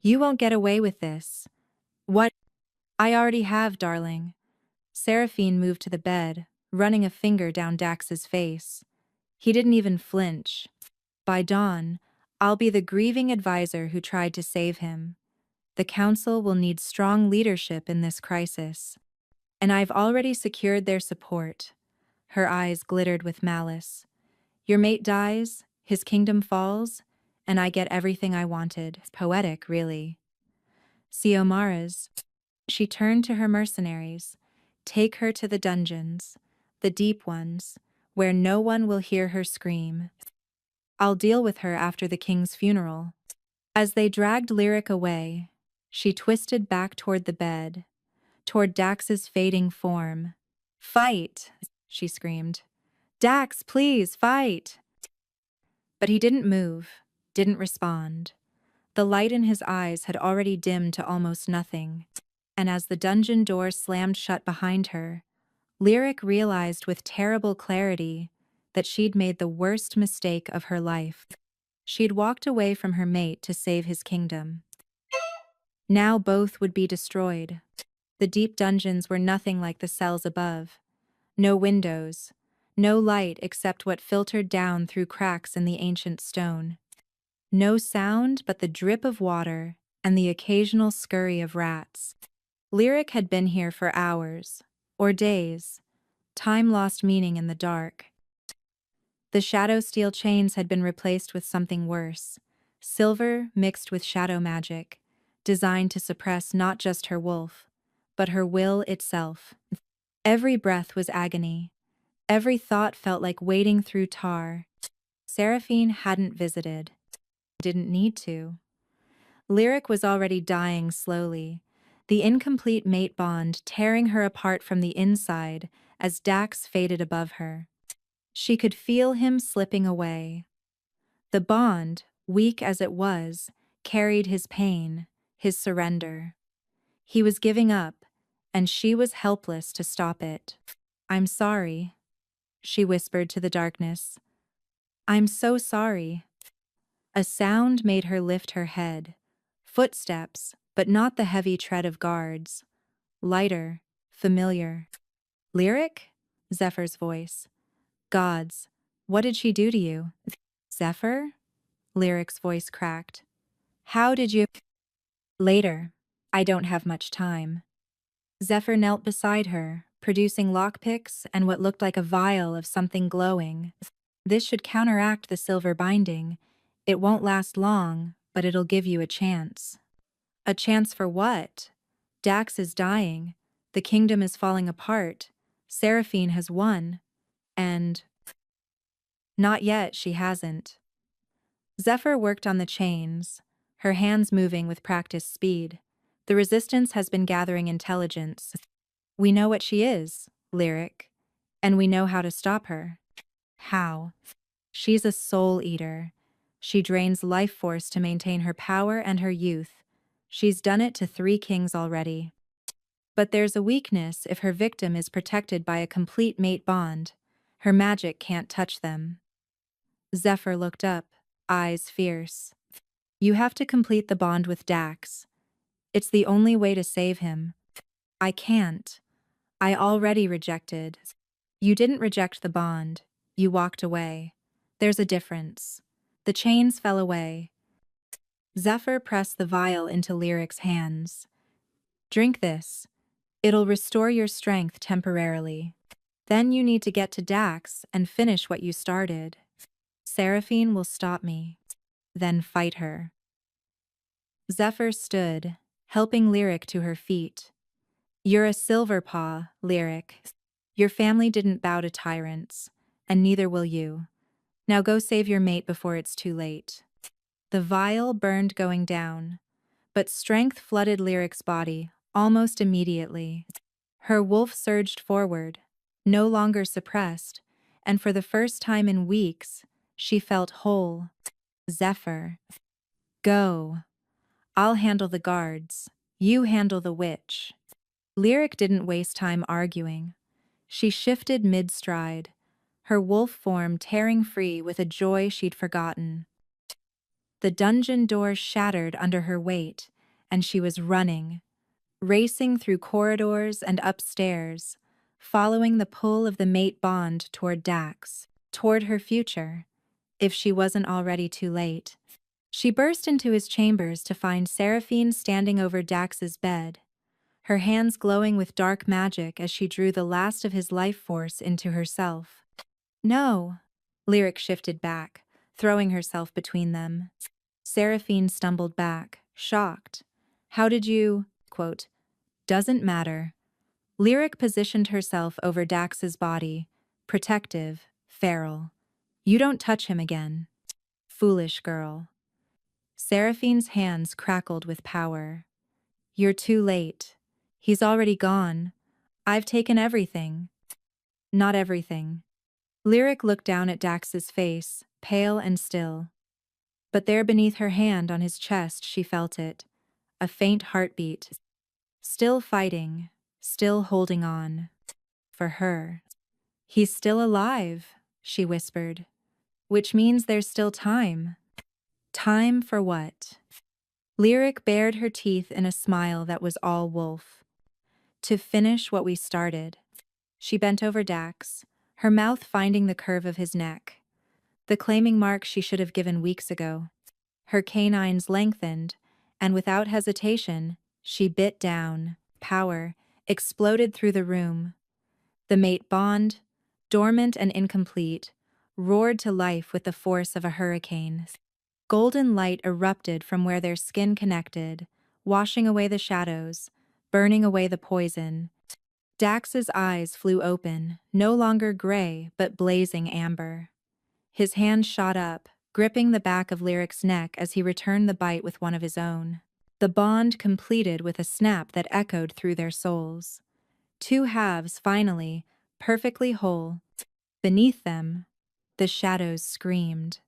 You won't get away with this. What? I already have, darling. Seraphine moved to the bed, running a finger down Dax's face. He didn't even flinch. By dawn, I'll be the grieving advisor who tried to save him. The council will need strong leadership in this crisis. And I've already secured their support. Her eyes glittered with malice. Your mate dies, his kingdom falls, and I get everything I wanted. Poetic, really. Xiomara's. She turned to her mercenaries. Take her to the dungeons, the deep ones, where no one will hear her scream. I'll deal with her after the king's funeral. As they dragged Lyric away, she twisted back toward the bed, toward Dax's fading form. Fight, she screamed. Dax, please, fight! But he didn't move, didn't respond. The light in his eyes had already dimmed to almost nothing, and as the dungeon door slammed shut behind her, Lyric realized with terrible clarity that she'd made the worst mistake of her life. She'd walked away from her mate to save his kingdom. Now both would be destroyed. The deep dungeons were nothing like the cells above. No windows, no light except what filtered down through cracks in the ancient stone. No sound but the drip of water and the occasional scurry of rats. Lyric had been here for hours, or days. Time lost meaning in the dark. The shadow steel chains had been replaced with something worse. Silver mixed with shadow magic, designed to suppress not just her wolf, but her will itself. Every breath was agony. Every thought felt like wading through tar. Seraphine hadn't visited. Didn't need to. Lyric was already dying slowly, the incomplete mate bond tearing her apart from the inside as Dax faded above her. She could feel him slipping away. The bond, weak as it was, carried his pain, his surrender. He was giving up, and she was helpless to stop it. I'm sorry, she whispered to the darkness. I'm so sorry. A sound made her lift her head. Footsteps, but not the heavy tread of guards. Lighter, familiar. Lyric? Zephyr's voice. Gods, what did she do to you? Zephyr? Lyric's voice cracked. How did you— Later. I don't have much time. Zephyr knelt beside her, producing lockpicks and what looked like a vial of something glowing. This should counteract the silver binding. It won't last long, but it'll give you a chance. A chance for what? Dax is dying. The kingdom is falling apart. Seraphine has won. And— Not yet, she hasn't. Zephyr worked on the chains, her hands moving with practiced speed. The resistance has been gathering intelligence. We know what she is, Lyric, and we know how to stop her. How? She's a soul eater. She drains life force to maintain her power and her youth. She's done it to 3 kings already. But there's a weakness if her victim is protected by a complete mate bond. Her magic can't touch them. Zephyr looked up, eyes fierce. You have to complete the bond with Dax. It's the only way to save him. I can't. I already rejected. You didn't reject the bond. You walked away. There's a difference. The chains fell away. Zephyr pressed the vial into Lyric's hands. Drink this. It'll restore your strength temporarily. Then you need to get to Dax and finish what you started. Seraphine will stop me. Then fight her. Zephyr stood, helping Lyric to her feet. You're a silver paw, Lyric. Your family didn't bow to tyrants, and neither will you. Now go save your mate before it's too late. The vial burned going down, but strength flooded Lyric's body almost immediately. Her wolf surged forward, no longer suppressed, and for the first time in weeks, she felt whole. Zephyr. Go. I'll handle the guards. You handle the witch. Lyric didn't waste time arguing. She shifted mid-stride, her wolf form tearing free with a joy she'd forgotten. The dungeon door shattered under her weight, and she was running, racing through corridors and upstairs, following the pull of the mate bond toward Dax, toward her future, if she wasn't already too late. She burst into his chambers to find Seraphine standing over Dax's bed, her hands glowing with dark magic as she drew the last of his life force into herself. No. Lyric shifted back, throwing herself between them. Seraphine stumbled back, shocked. How did you, quote, doesn't matter. Lyric positioned herself over Dax's body, protective, feral. You don't touch him again. Foolish girl. Seraphine's hands crackled with power. You're too late. He's already gone. I've taken everything. Not everything. Lyric looked down at Dax's face, pale and still. But there beneath her hand on his chest she felt it. A faint heartbeat. Still fighting. Still holding on. For her. He's still alive, she whispered. Which means there's still time. Time for what? Lyric bared her teeth in a smile that was all wolf. To finish what we started. She bent over Dax, her mouth finding the curve of his neck. The claiming mark she should have given weeks ago. Her canines lengthened, and without hesitation, she bit down. Power exploded through the room. The mate bond, dormant and incomplete, roared to life with the force of a hurricane. Golden light erupted from where their skin connected, washing away the shadows, burning away the poison. Dax's eyes flew open, no longer gray but blazing amber. His hand shot up, gripping the back of Lyric's neck as he returned the bite with one of his own. The bond completed with a snap that echoed through their souls. Two halves, finally, perfectly whole. Beneath them, the shadows screamed.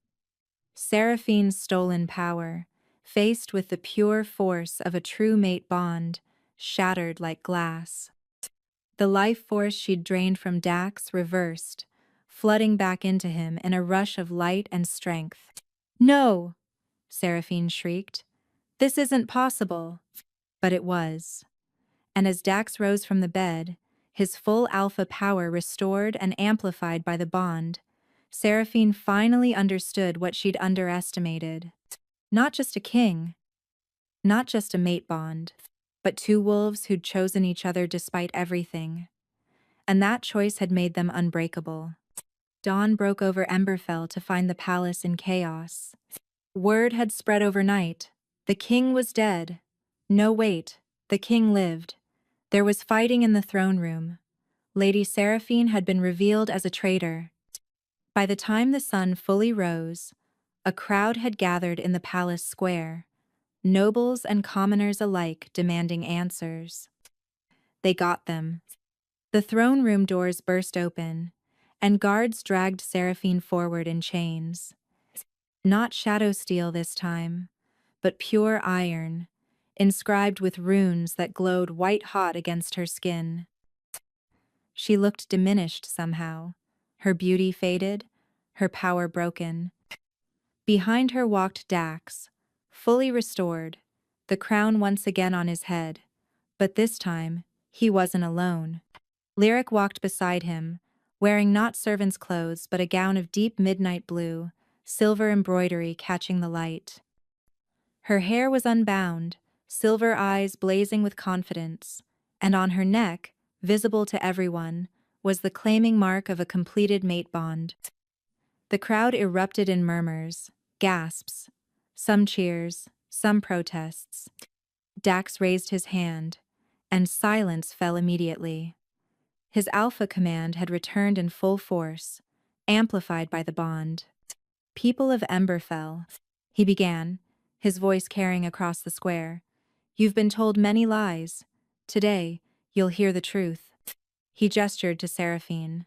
Seraphine's stolen power, faced with the pure force of a true mate bond, shattered like glass. The life force she'd drained from Dax reversed, flooding back into him in a rush of light and strength. No! Seraphine shrieked. This isn't possible. But it was. And as Dax rose from the bed, his full alpha power restored and amplified by the bond, Seraphine finally understood what she'd underestimated. Not just a king, not just a mate bond, but two wolves who'd chosen each other despite everything. And that choice had made them unbreakable. Dawn broke over Emberfell to find the palace in chaos. Word had spread overnight. The king was dead. No, wait, the king lived. There was fighting in the throne room. Lady Seraphine had been revealed as a traitor. By the time the sun fully rose, a crowd had gathered in the palace square, nobles and commoners alike demanding answers. They got them. The throne room doors burst open, and guards dragged Seraphine forward in chains. Not shadow steel this time, but pure iron, inscribed with runes that glowed white-hot against her skin. She looked diminished somehow, her beauty faded, her power broken. Behind her walked Dax, fully restored, the crown once again on his head. But this time, he wasn't alone. Lyric walked beside him, wearing not servant's clothes but a gown of deep midnight blue, silver embroidery catching the light. Her hair was unbound, silver eyes blazing with confidence, and on her neck, visible to everyone, was the claiming mark of a completed mate bond. The crowd erupted in murmurs, gasps, some cheers, some protests. Dax raised his hand, and silence fell immediately. His alpha command had returned in full force, amplified by the bond. People of Emberfell, he began, his voice carrying across the square. You've been told many lies. Today, you'll hear the truth. He gestured to Seraphine.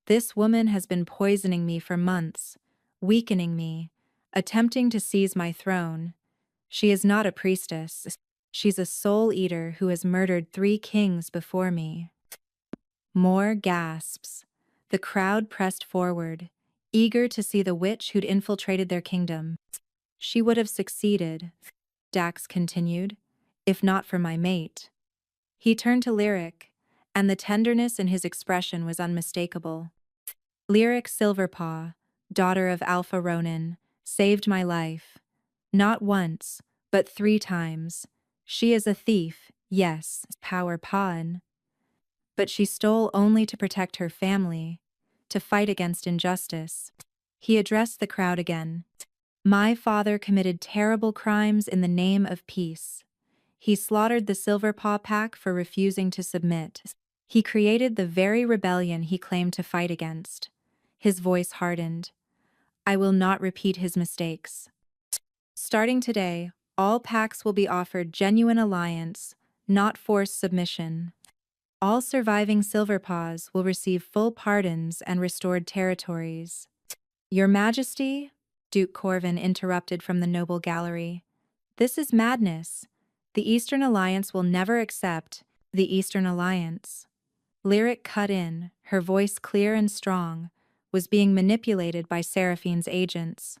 This woman has been poisoning me for months, weakening me, attempting to seize my throne. She is not a priestess. She's a soul eater who has murdered 3 kings before me. More gasps. The crowd pressed forward, eager to see the witch who'd infiltrated their kingdom. She would have succeeded, Dax continued, if not for my mate. He turned to Lyric, and the tenderness in his expression was unmistakable. Lyric Silverpaw, daughter of Alpha Ronin, saved my life. Not once, but 3 times. She is a thief, yes, power pawn. But she stole only to protect her family, to fight against injustice. He addressed the crowd again. My father committed terrible crimes in the name of peace. He slaughtered the Silverpaw Pack for refusing to submit. He created the very rebellion he claimed to fight against. His voice hardened. I will not repeat his mistakes. Starting today, all packs will be offered genuine alliance, not forced submission. All surviving Silverpaws will receive full pardons and restored territories. Your Majesty, Duke Corvin interrupted from the noble gallery. This is madness. The Eastern Alliance will never accept the Eastern Alliance. Lyric cut in, her voice clear and strong, was being manipulated by Seraphine's agents.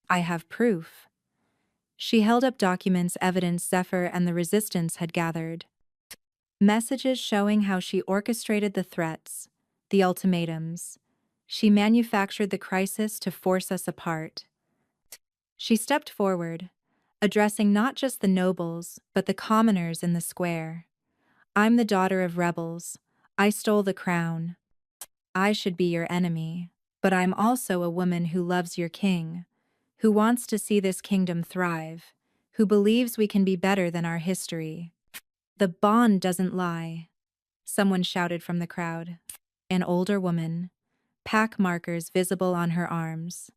I have proof. She held up documents evidence Zephyr and the Resistance had gathered. Messages showing how she orchestrated the threats, the ultimatums. She manufactured the crisis to force us apart. She stepped forward, addressing not just the nobles, but the commoners in the square. I'm the daughter of rebels. I stole the crown. I should be your enemy, but I'm also a woman who loves your king, who wants to see this kingdom thrive, who believes we can be better than our history. The bond doesn't lie, someone shouted from the crowd. An older woman, pack markers visible on her arms.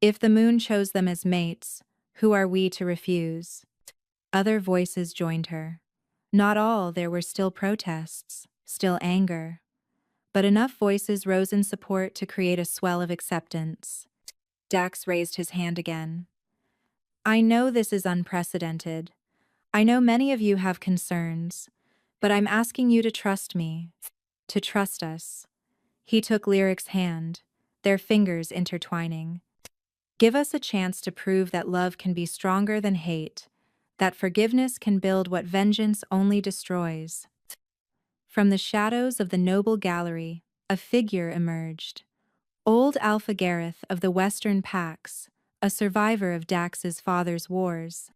If the moon chose them as mates, who are we to refuse? Other voices joined her. Not all, there were still protests, still anger. But enough voices rose in support to create a swell of acceptance. Dax raised his hand again. I know this is unprecedented. I know many of you have concerns, but I'm asking you to trust me, to trust us. He took Lyric's hand, their fingers intertwining. Give us a chance to prove that love can be stronger than hate, that forgiveness can build what vengeance only destroys. From the shadows of the noble gallery, a figure emerged. Old Alpha Gareth of the Western Pax, a survivor of Dax's father's wars.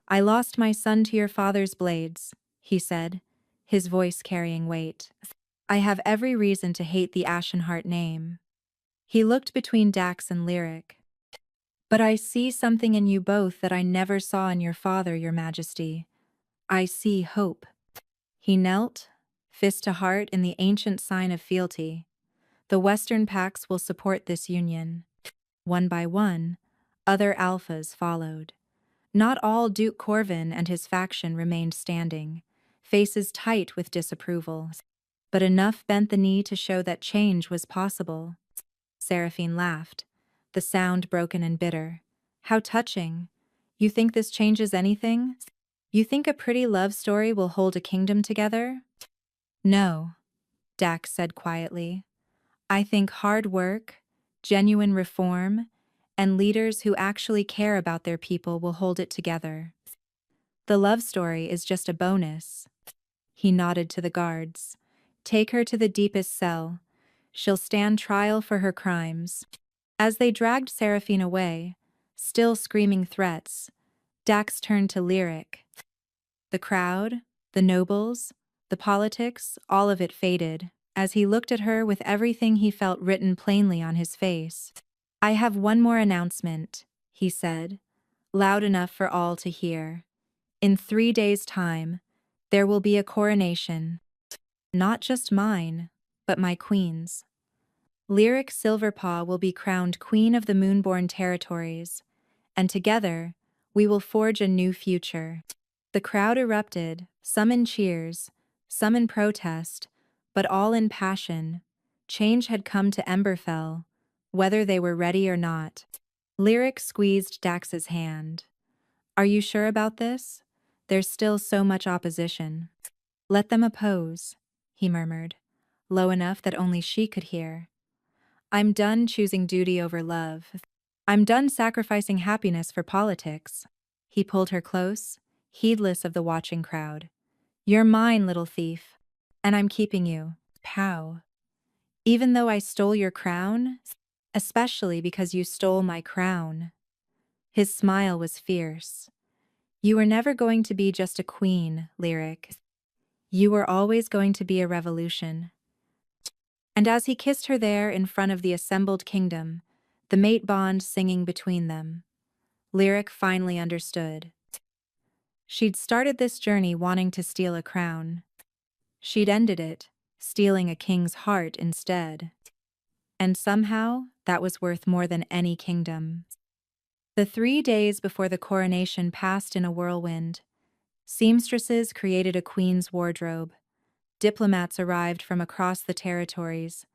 I lost my son to your father's blades, he said, his voice carrying weight. I have every reason to hate the Ashenheart name. He looked between Dax and Lyric. But I see something in you both that I never saw in your father, your majesty. I see hope. He knelt, fist to heart in the ancient sign of fealty. The Western Pax will support this union. One by one, other alphas followed. Not all Duke Corvin and his faction remained standing, faces tight with disapproval. But enough bent the knee to show that change was possible. Seraphine laughed, the sound broken and bitter. How touching. You think this changes anything? You think a pretty love story will hold a kingdom together? No, Dax said quietly. I think hard work, genuine reform, and leaders who actually care about their people will hold it together. The love story is just a bonus. He nodded to the guards. Take her to the deepest cell. She'll stand trial for her crimes. As they dragged Seraphine away, still screaming threats, Dax turned to Lyric. The crowd, the nobles, the politics, all of it faded, as he looked at her with everything he felt written plainly on his face. I have one more announcement, he said, loud enough for all to hear. In 3 days' time, there will be a coronation. Not just mine, but my queen's. Lyric Silverpaw will be crowned Queen of the Moonborn Territories, and together, we will forge a new future. The crowd erupted, some in cheers, some in protest, but all in passion. Change had come to Emberfell, whether they were ready or not. Lyric squeezed Dax's hand. Are you sure about this? There's still so much opposition. Let them oppose, he murmured, low enough that only she could hear. I'm done choosing duty over love. I'm done sacrificing happiness for politics. He pulled her close, heedless of the watching crowd. You're mine, little thief. And I'm keeping you. Pow. Even though I stole your crown? Especially because you stole my crown. His smile was fierce. You were never going to be just a queen, Lyric. You were always going to be a revolution. And as he kissed her there in front of the assembled kingdom, the mate bond singing between them, Lyric finally understood. She'd started this journey wanting to steal a crown. She'd ended it, stealing a king's heart instead. And somehow, that was worth more than any kingdom. The 3 days before the coronation passed in a whirlwind. Seamstresses created a queen's wardrobe. Diplomats arrived from across the territories.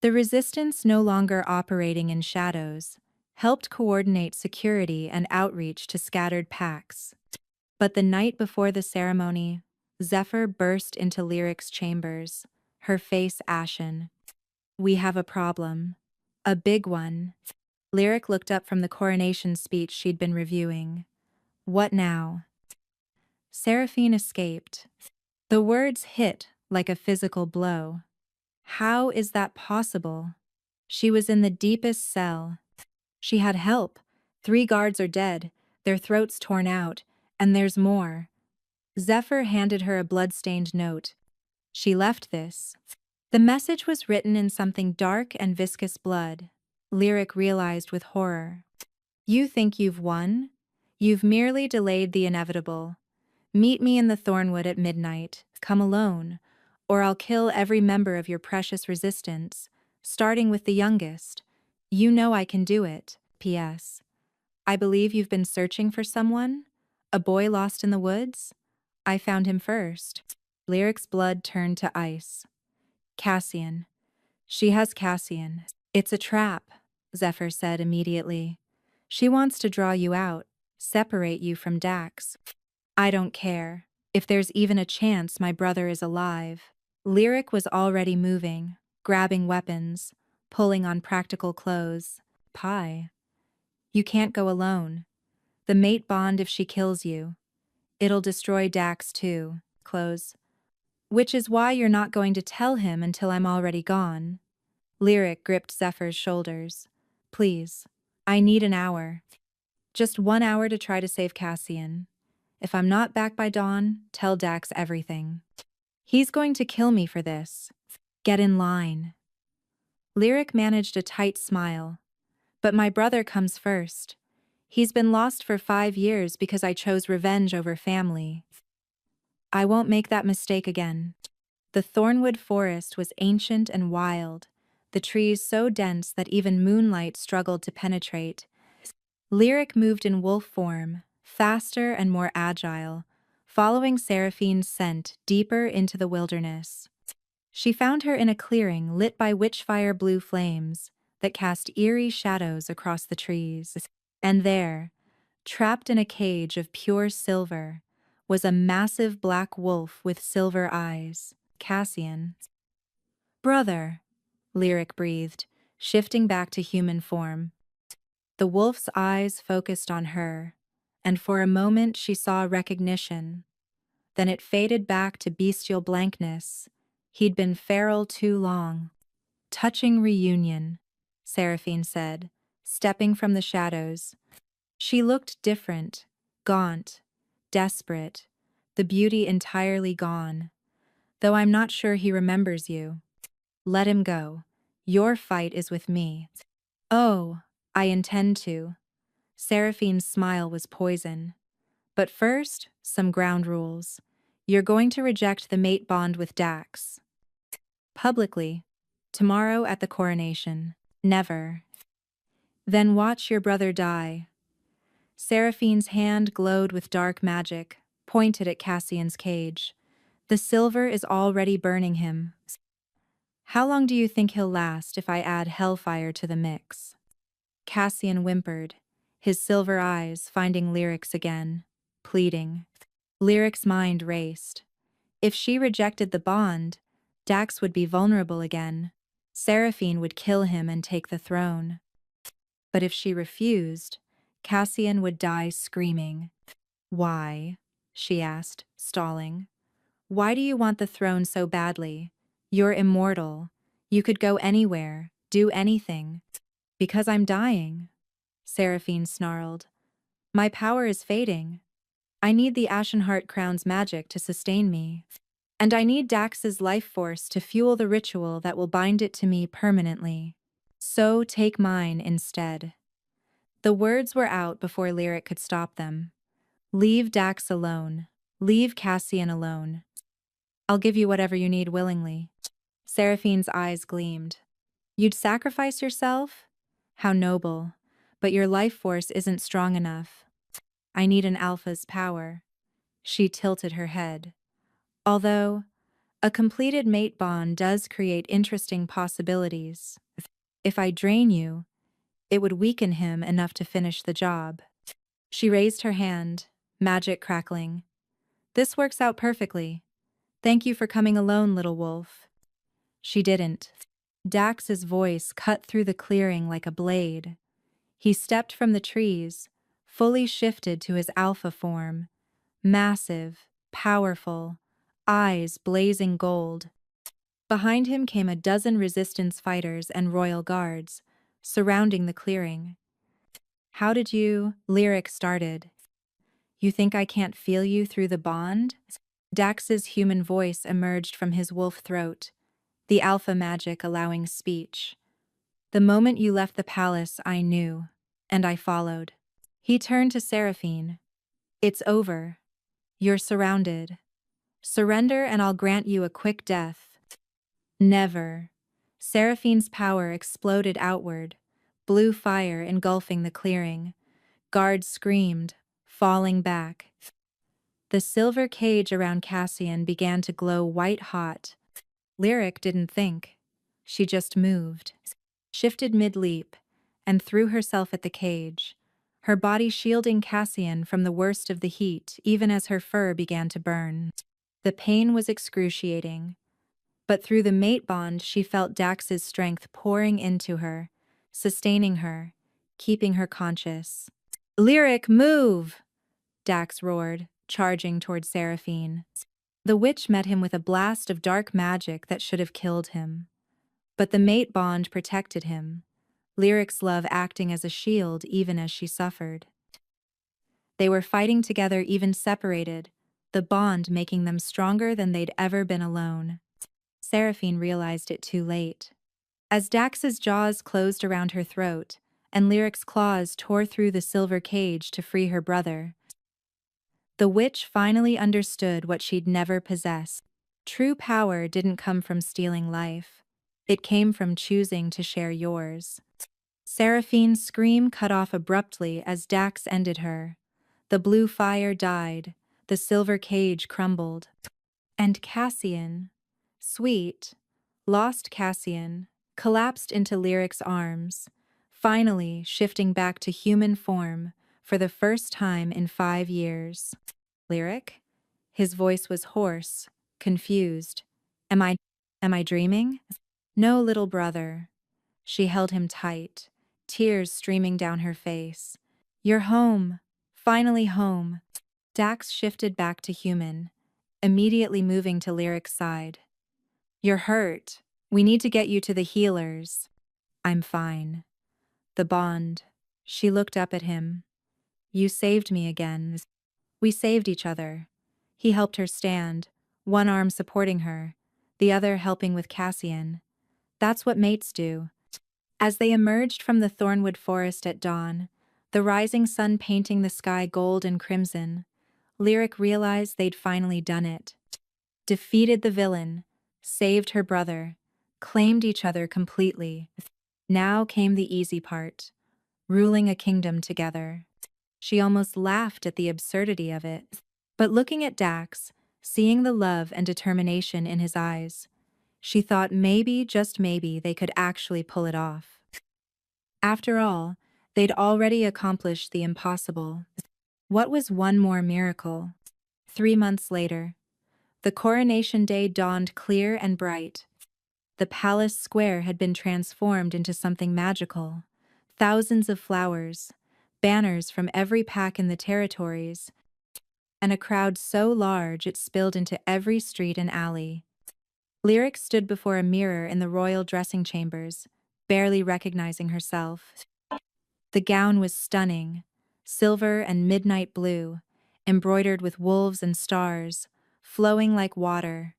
The resistance, no longer operating in shadows, helped coordinate security and outreach to scattered packs. But the night before the ceremony, Zephyr burst into Lyric's chambers, her face ashen. We have a problem. A big one. Lyric looked up from the coronation speech she'd been reviewing. What now? Seraphine escaped. The words hit like a physical blow. How is that possible? She was in the deepest cell. She had help. 3 guards are dead, their throats torn out, and there's more. Zephyr handed her a blood-stained note. She left this. The message was written in something dark and viscous blood. Lyric realized with horror. You think you've won? You've merely delayed the inevitable. Meet me in the Thornwood at midnight. Come alone, or I'll kill every member of your precious resistance, starting with the youngest. You know I can do it. P.S. I believe you've been searching for someone? A boy lost in the woods? I found him first. Lyric's blood turned to ice. Cassian. She has Cassian. It's a trap, Zephyr said immediately. She wants to draw you out, separate you from Dax. I don't care. If there's even a chance my brother is alive. Lyric was already moving, grabbing weapons, pulling on practical clothes. Pie. You can't go alone. The mate bond if she kills you. It'll destroy Dax too. Close. Which is why you're not going to tell him until I'm already gone. Lyric gripped Zephyr's shoulders. Please. I need an hour. Just 1 hour to try to save Cassian. If I'm not back by dawn, tell Dax everything. He's going to kill me for this. Get in line. Lyric managed a tight smile. But my brother comes first. He's been lost for 5 years because I chose revenge over family. I won't make that mistake again. The Thornwood forest was ancient and wild, the trees so dense that even moonlight struggled to penetrate. Lyric moved in wolf form, faster and more agile, following Seraphine's scent deeper into the wilderness. She found her in a clearing lit by witchfire blue flames that cast eerie shadows across the trees. And there, trapped in a cage of pure silver, was a massive black wolf with silver eyes, Cassian. Brother, Lyric breathed, shifting back to human form. The wolf's eyes focused on her, and for a moment she saw recognition. Then it faded back to bestial blankness. He'd been feral too long. Touching reunion, Seraphine said, stepping from the shadows. She looked different, gaunt, desperate, the beauty entirely gone. Though I'm not sure he remembers you. Let him go. Your fight is with me. Oh, I intend to. Seraphine's smile was poison. But first, some ground rules. You're going to reject the mate bond with Dax. Publicly. Tomorrow at the coronation. Never. Then watch your brother die. Seraphine's hand glowed with dark magic, pointed at Cassian's cage. The silver is already burning him. How long do you think he'll last if I add hellfire to the mix? Cassian whimpered, his silver eyes finding Lyric's again, pleading. Lyric's mind raced. If she rejected the bond, Dax would be vulnerable again. Seraphine would kill him and take the throne. But if she refused, Cassian would die screaming. Why? She asked, stalling. Why do you want the throne so badly? You're immortal. You could go anywhere, do anything. Because I'm dying, Seraphine snarled. My power is fading. I need the Ashenheart Crown's magic to sustain me. And I need Dax's life force to fuel the ritual that will bind it to me permanently. So take mine instead. The words were out before Lyric could stop them. Leave Dax alone. Leave Cassian alone. I'll give you whatever you need willingly. Seraphine's eyes gleamed. You'd sacrifice yourself? How noble. But your life force isn't strong enough. I need an alpha's power. She tilted her head. Although, a completed mate bond does create interesting possibilities. If I drain you, it would weaken him enough to finish the job. She raised her hand, magic crackling. This works out perfectly. Thank you for coming alone, little wolf. She didn't. Dax's voice cut through the clearing like a blade. He stepped from the trees, fully shifted to his alpha form. Massive, powerful, eyes blazing gold. Behind him came a dozen resistance fighters and royal guards, surrounding the clearing. How did you? Lyric started. You think I can't feel you through the bond? Dax's human voice emerged from his wolf throat, the alpha magic allowing speech. The moment you left the palace, I knew, and I followed. He turned to Seraphine. It's over. You're surrounded. Surrender and I'll grant you a quick death. Never. Seraphine's power exploded outward, blue fire engulfing the clearing. Guards screamed, falling back. The silver cage around Cassian began to glow white-hot. Lyric didn't think. She just moved, shifted mid-leap, and threw herself at the cage, her body shielding Cassian from the worst of the heat even as her fur began to burn. The pain was excruciating, but through the mate bond she felt Dax's strength pouring into her, sustaining her, keeping her conscious. Lyric, move! Dax roared, charging toward Seraphine. The witch met him with a blast of dark magic that should have killed him. But the mate bond protected him, Lyric's love acting as a shield even as she suffered. They were fighting together even separated, the bond making them stronger than they'd ever been alone. Seraphine realized it too late. As Dax's jaws closed around her throat, and Lyric's claws tore through the silver cage to free her brother, the witch finally understood what she'd never possessed. True power didn't come from stealing life. It came from choosing to share yours. Seraphine's scream cut off abruptly as Dax ended her. The blue fire died, the silver cage crumbled. And Cassian, sweet, lost Cassian, collapsed into Lyric's arms, finally shifting back to human form for the first time in 5 years. Lyric? His voice was hoarse, confused. Am I dreaming? No, little brother. She held him tight, tears streaming down her face. You're home. Finally home. Dax shifted back to human, immediately moving to Lyric's side. You're hurt. We need to get you to the healers. I'm fine. The bond. She looked up at him. You saved me again. We saved each other. He helped her stand, one arm supporting her, the other helping with Cassian. That's what mates do. As they emerged from the thornwood forest at dawn, the rising sun painting the sky gold and crimson, Lyric realized they'd finally done it. Defeated the villain, saved her brother, claimed each other completely. Now came the easy part, ruling a kingdom together. She almost laughed at the absurdity of it. But looking at Dax, seeing the love and determination in his eyes, she thought maybe, just maybe, they could actually pull it off. After all, they'd already accomplished the impossible. What was one more miracle? 3 months later, the coronation day dawned clear and bright. The palace square had been transformed into something magical. Thousands of flowers, banners from every pack in the territories, and a crowd so large it spilled into every street and alley. Lyric stood before a mirror in the royal dressing chambers, barely recognizing herself. The gown was stunning, silver and midnight blue, embroidered with wolves and stars, flowing like water.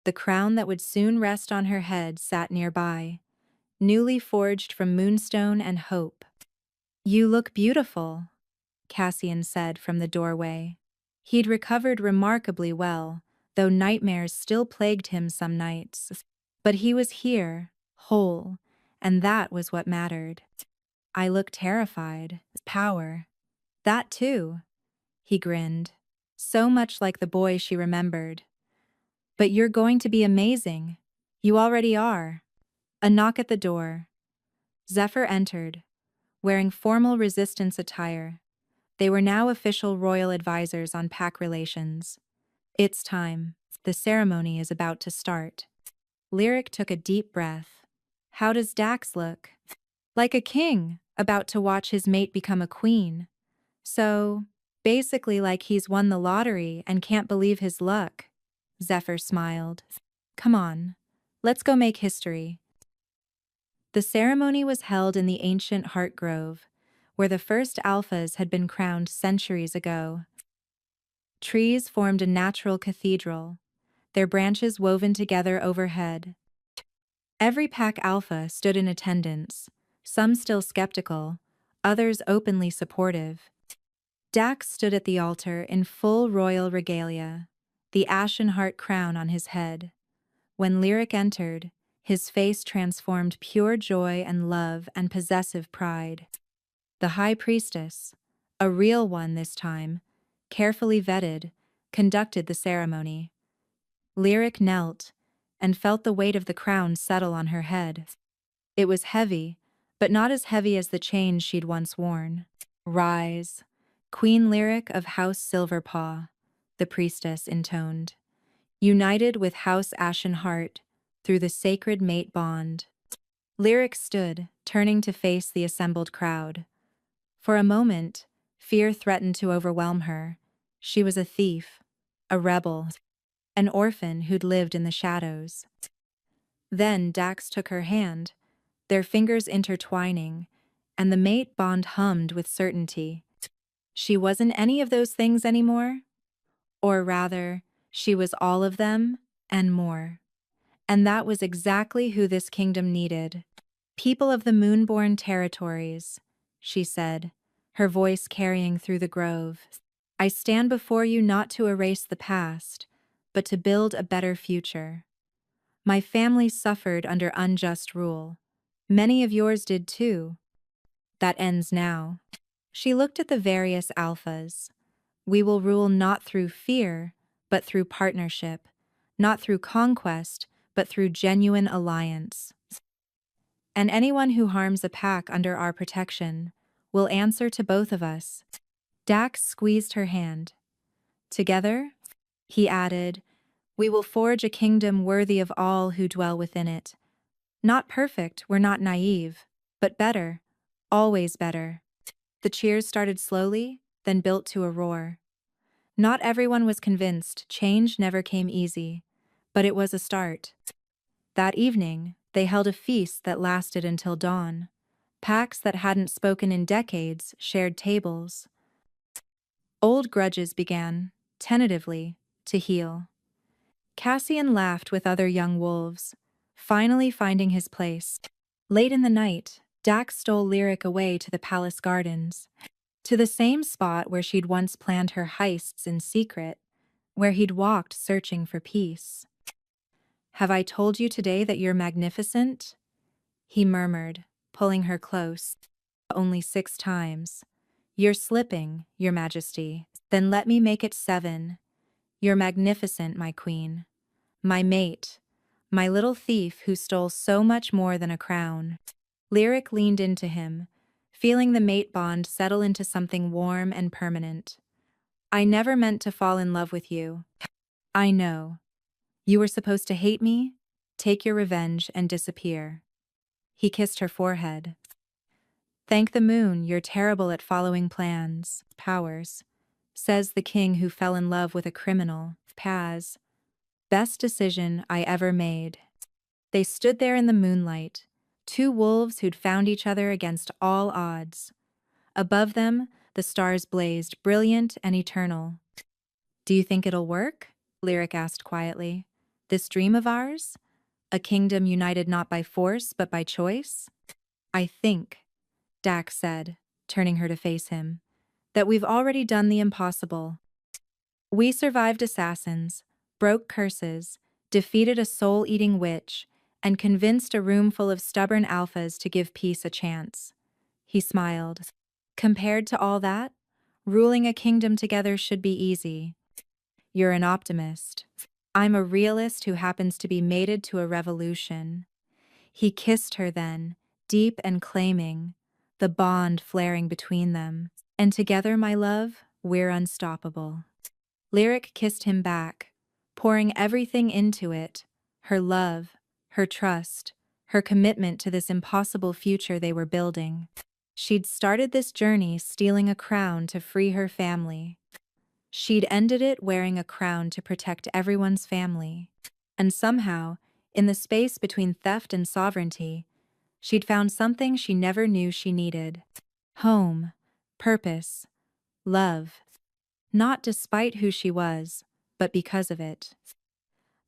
The crown that would soon rest on her head sat nearby, newly forged from moonstone and hope. "You look beautiful," Cassian said from the doorway. He'd recovered remarkably well, though nightmares still plagued him some nights. But he was here, whole, and that was what mattered. "I look terrified. Power." "That too," he grinned, so much like the boy she remembered. "But you're going to be amazing. You already are." A knock at the door. Zephyr entered, wearing formal resistance attire. They were now official royal advisors on pack relations. "It's time. The ceremony is about to start." Lyric took a deep breath. "How does Dax look?" "Like a king, about to watch his mate become a queen. So, basically like he's won the lottery and can't believe his luck." Zephyr smiled. "Come on, let's go make history." The ceremony was held in the ancient Heart Grove, where the first alphas had been crowned centuries ago. Trees formed a natural cathedral, their branches woven together overhead. Every pack alpha stood in attendance, some still skeptical, others openly supportive. Dax stood at the altar in full royal regalia, the ashen heart crown on his head. When Lyric entered, his face transformed pure joy and love and possessive pride. The High Priestess, a real one this time, carefully vetted, conducted the ceremony. Lyric knelt and felt the weight of the crown settle on her head. It was heavy, but not as heavy as the chains she'd once worn. "Rise, Queen Lyric of House Silverpaw," the priestess intoned. "United with House Ashenheart through the sacred mate bond." Lyric stood, turning to face the assembled crowd. For a moment, fear threatened to overwhelm her. She was a thief, a rebel, an orphan who'd lived in the shadows. Then Dax took her hand, their fingers intertwining, and the mate bond hummed with certainty. She wasn't any of those things anymore. Or rather, she was all of them, and more. And that was exactly who this kingdom needed. "People of the moonborn territories," she said, her voice carrying through the grove. "I stand before you not to erase the past, but to build a better future. My family suffered under unjust rule. Many of yours did too. That ends now." She looked at the various alphas. "We will rule not through fear, but through partnership, not through conquest, but through genuine alliance. And anyone who harms a pack under our protection will answer to both of us." Dax squeezed her hand. "Together," he added, "we will forge a kingdom worthy of all who dwell within it. Not perfect, we're not naive, but better, always better." The cheers started slowly, then built to a roar. Not everyone was convinced. Change never came easy, but it was a start. That evening, they held a feast that lasted until dawn. Packs that hadn't spoken in decades shared tables. Old grudges began, tentatively, to heal. Cassian laughed with other young wolves, finally finding his place. Late in the night, Dax stole Lyric away to the palace gardens, to the same spot where she'd once planned her heists in secret, where he'd walked searching for peace. "Have I told you today that you're magnificent?" he murmured, pulling her close. "Only 6 times. You're slipping, Your Majesty." "Then let me make it 7. You're magnificent, my queen. My mate. My little thief who stole so much more than a crown." Lyric leaned into him, feeling the mate bond settle into something warm and permanent. "I never meant to fall in love with you. I know. You were supposed to hate me, take your revenge, and disappear." He kissed her forehead. "Thank the moon, you're terrible at following plans, powers. says the king who fell in love with a criminal. Paz. Best decision I ever made. They stood there in the moonlight, two wolves who'd found each other against all odds. Above them, the stars blazed, brilliant and eternal. Do you think it'll work? Lyric asked quietly. This dream of ours? A kingdom united not by force but by choice? I think, Dax said, turning her to face him, that we've already done the impossible. We survived assassins, broke curses, defeated a soul-eating witch, and convinced a room full of stubborn alphas to give peace a chance. He smiled. Compared to all that, ruling a kingdom together should be easy. You're an optimist. I'm a realist who happens to be mated to a revolution. He kissed her then, deep and claiming, the bond flaring between them. And together, my love, we're unstoppable. Lyric kissed him back, pouring everything into it, her love, her trust, her commitment to this impossible future they were building. She'd started this journey stealing a crown to free her family. She'd ended it wearing a crown to protect everyone's family. And somehow, in the space between theft and sovereignty, she'd found something she never knew she needed. Home, purpose, love. Not despite who she was, but because of it.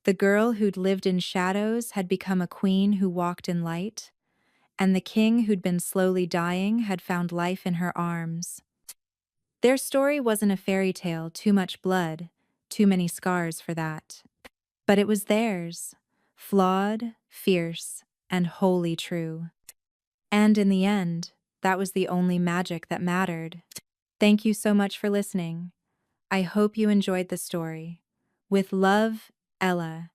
The girl who'd lived in shadows had become a queen who walked in light, and the king who'd been slowly dying had found life in her arms. Their story wasn't a fairy tale, too much blood, too many scars for that. But it was theirs, flawed, fierce, and wholly true. And in the end, that was the only magic that mattered. Thank you so much for listening. I hope you enjoyed the story. With love, Ella.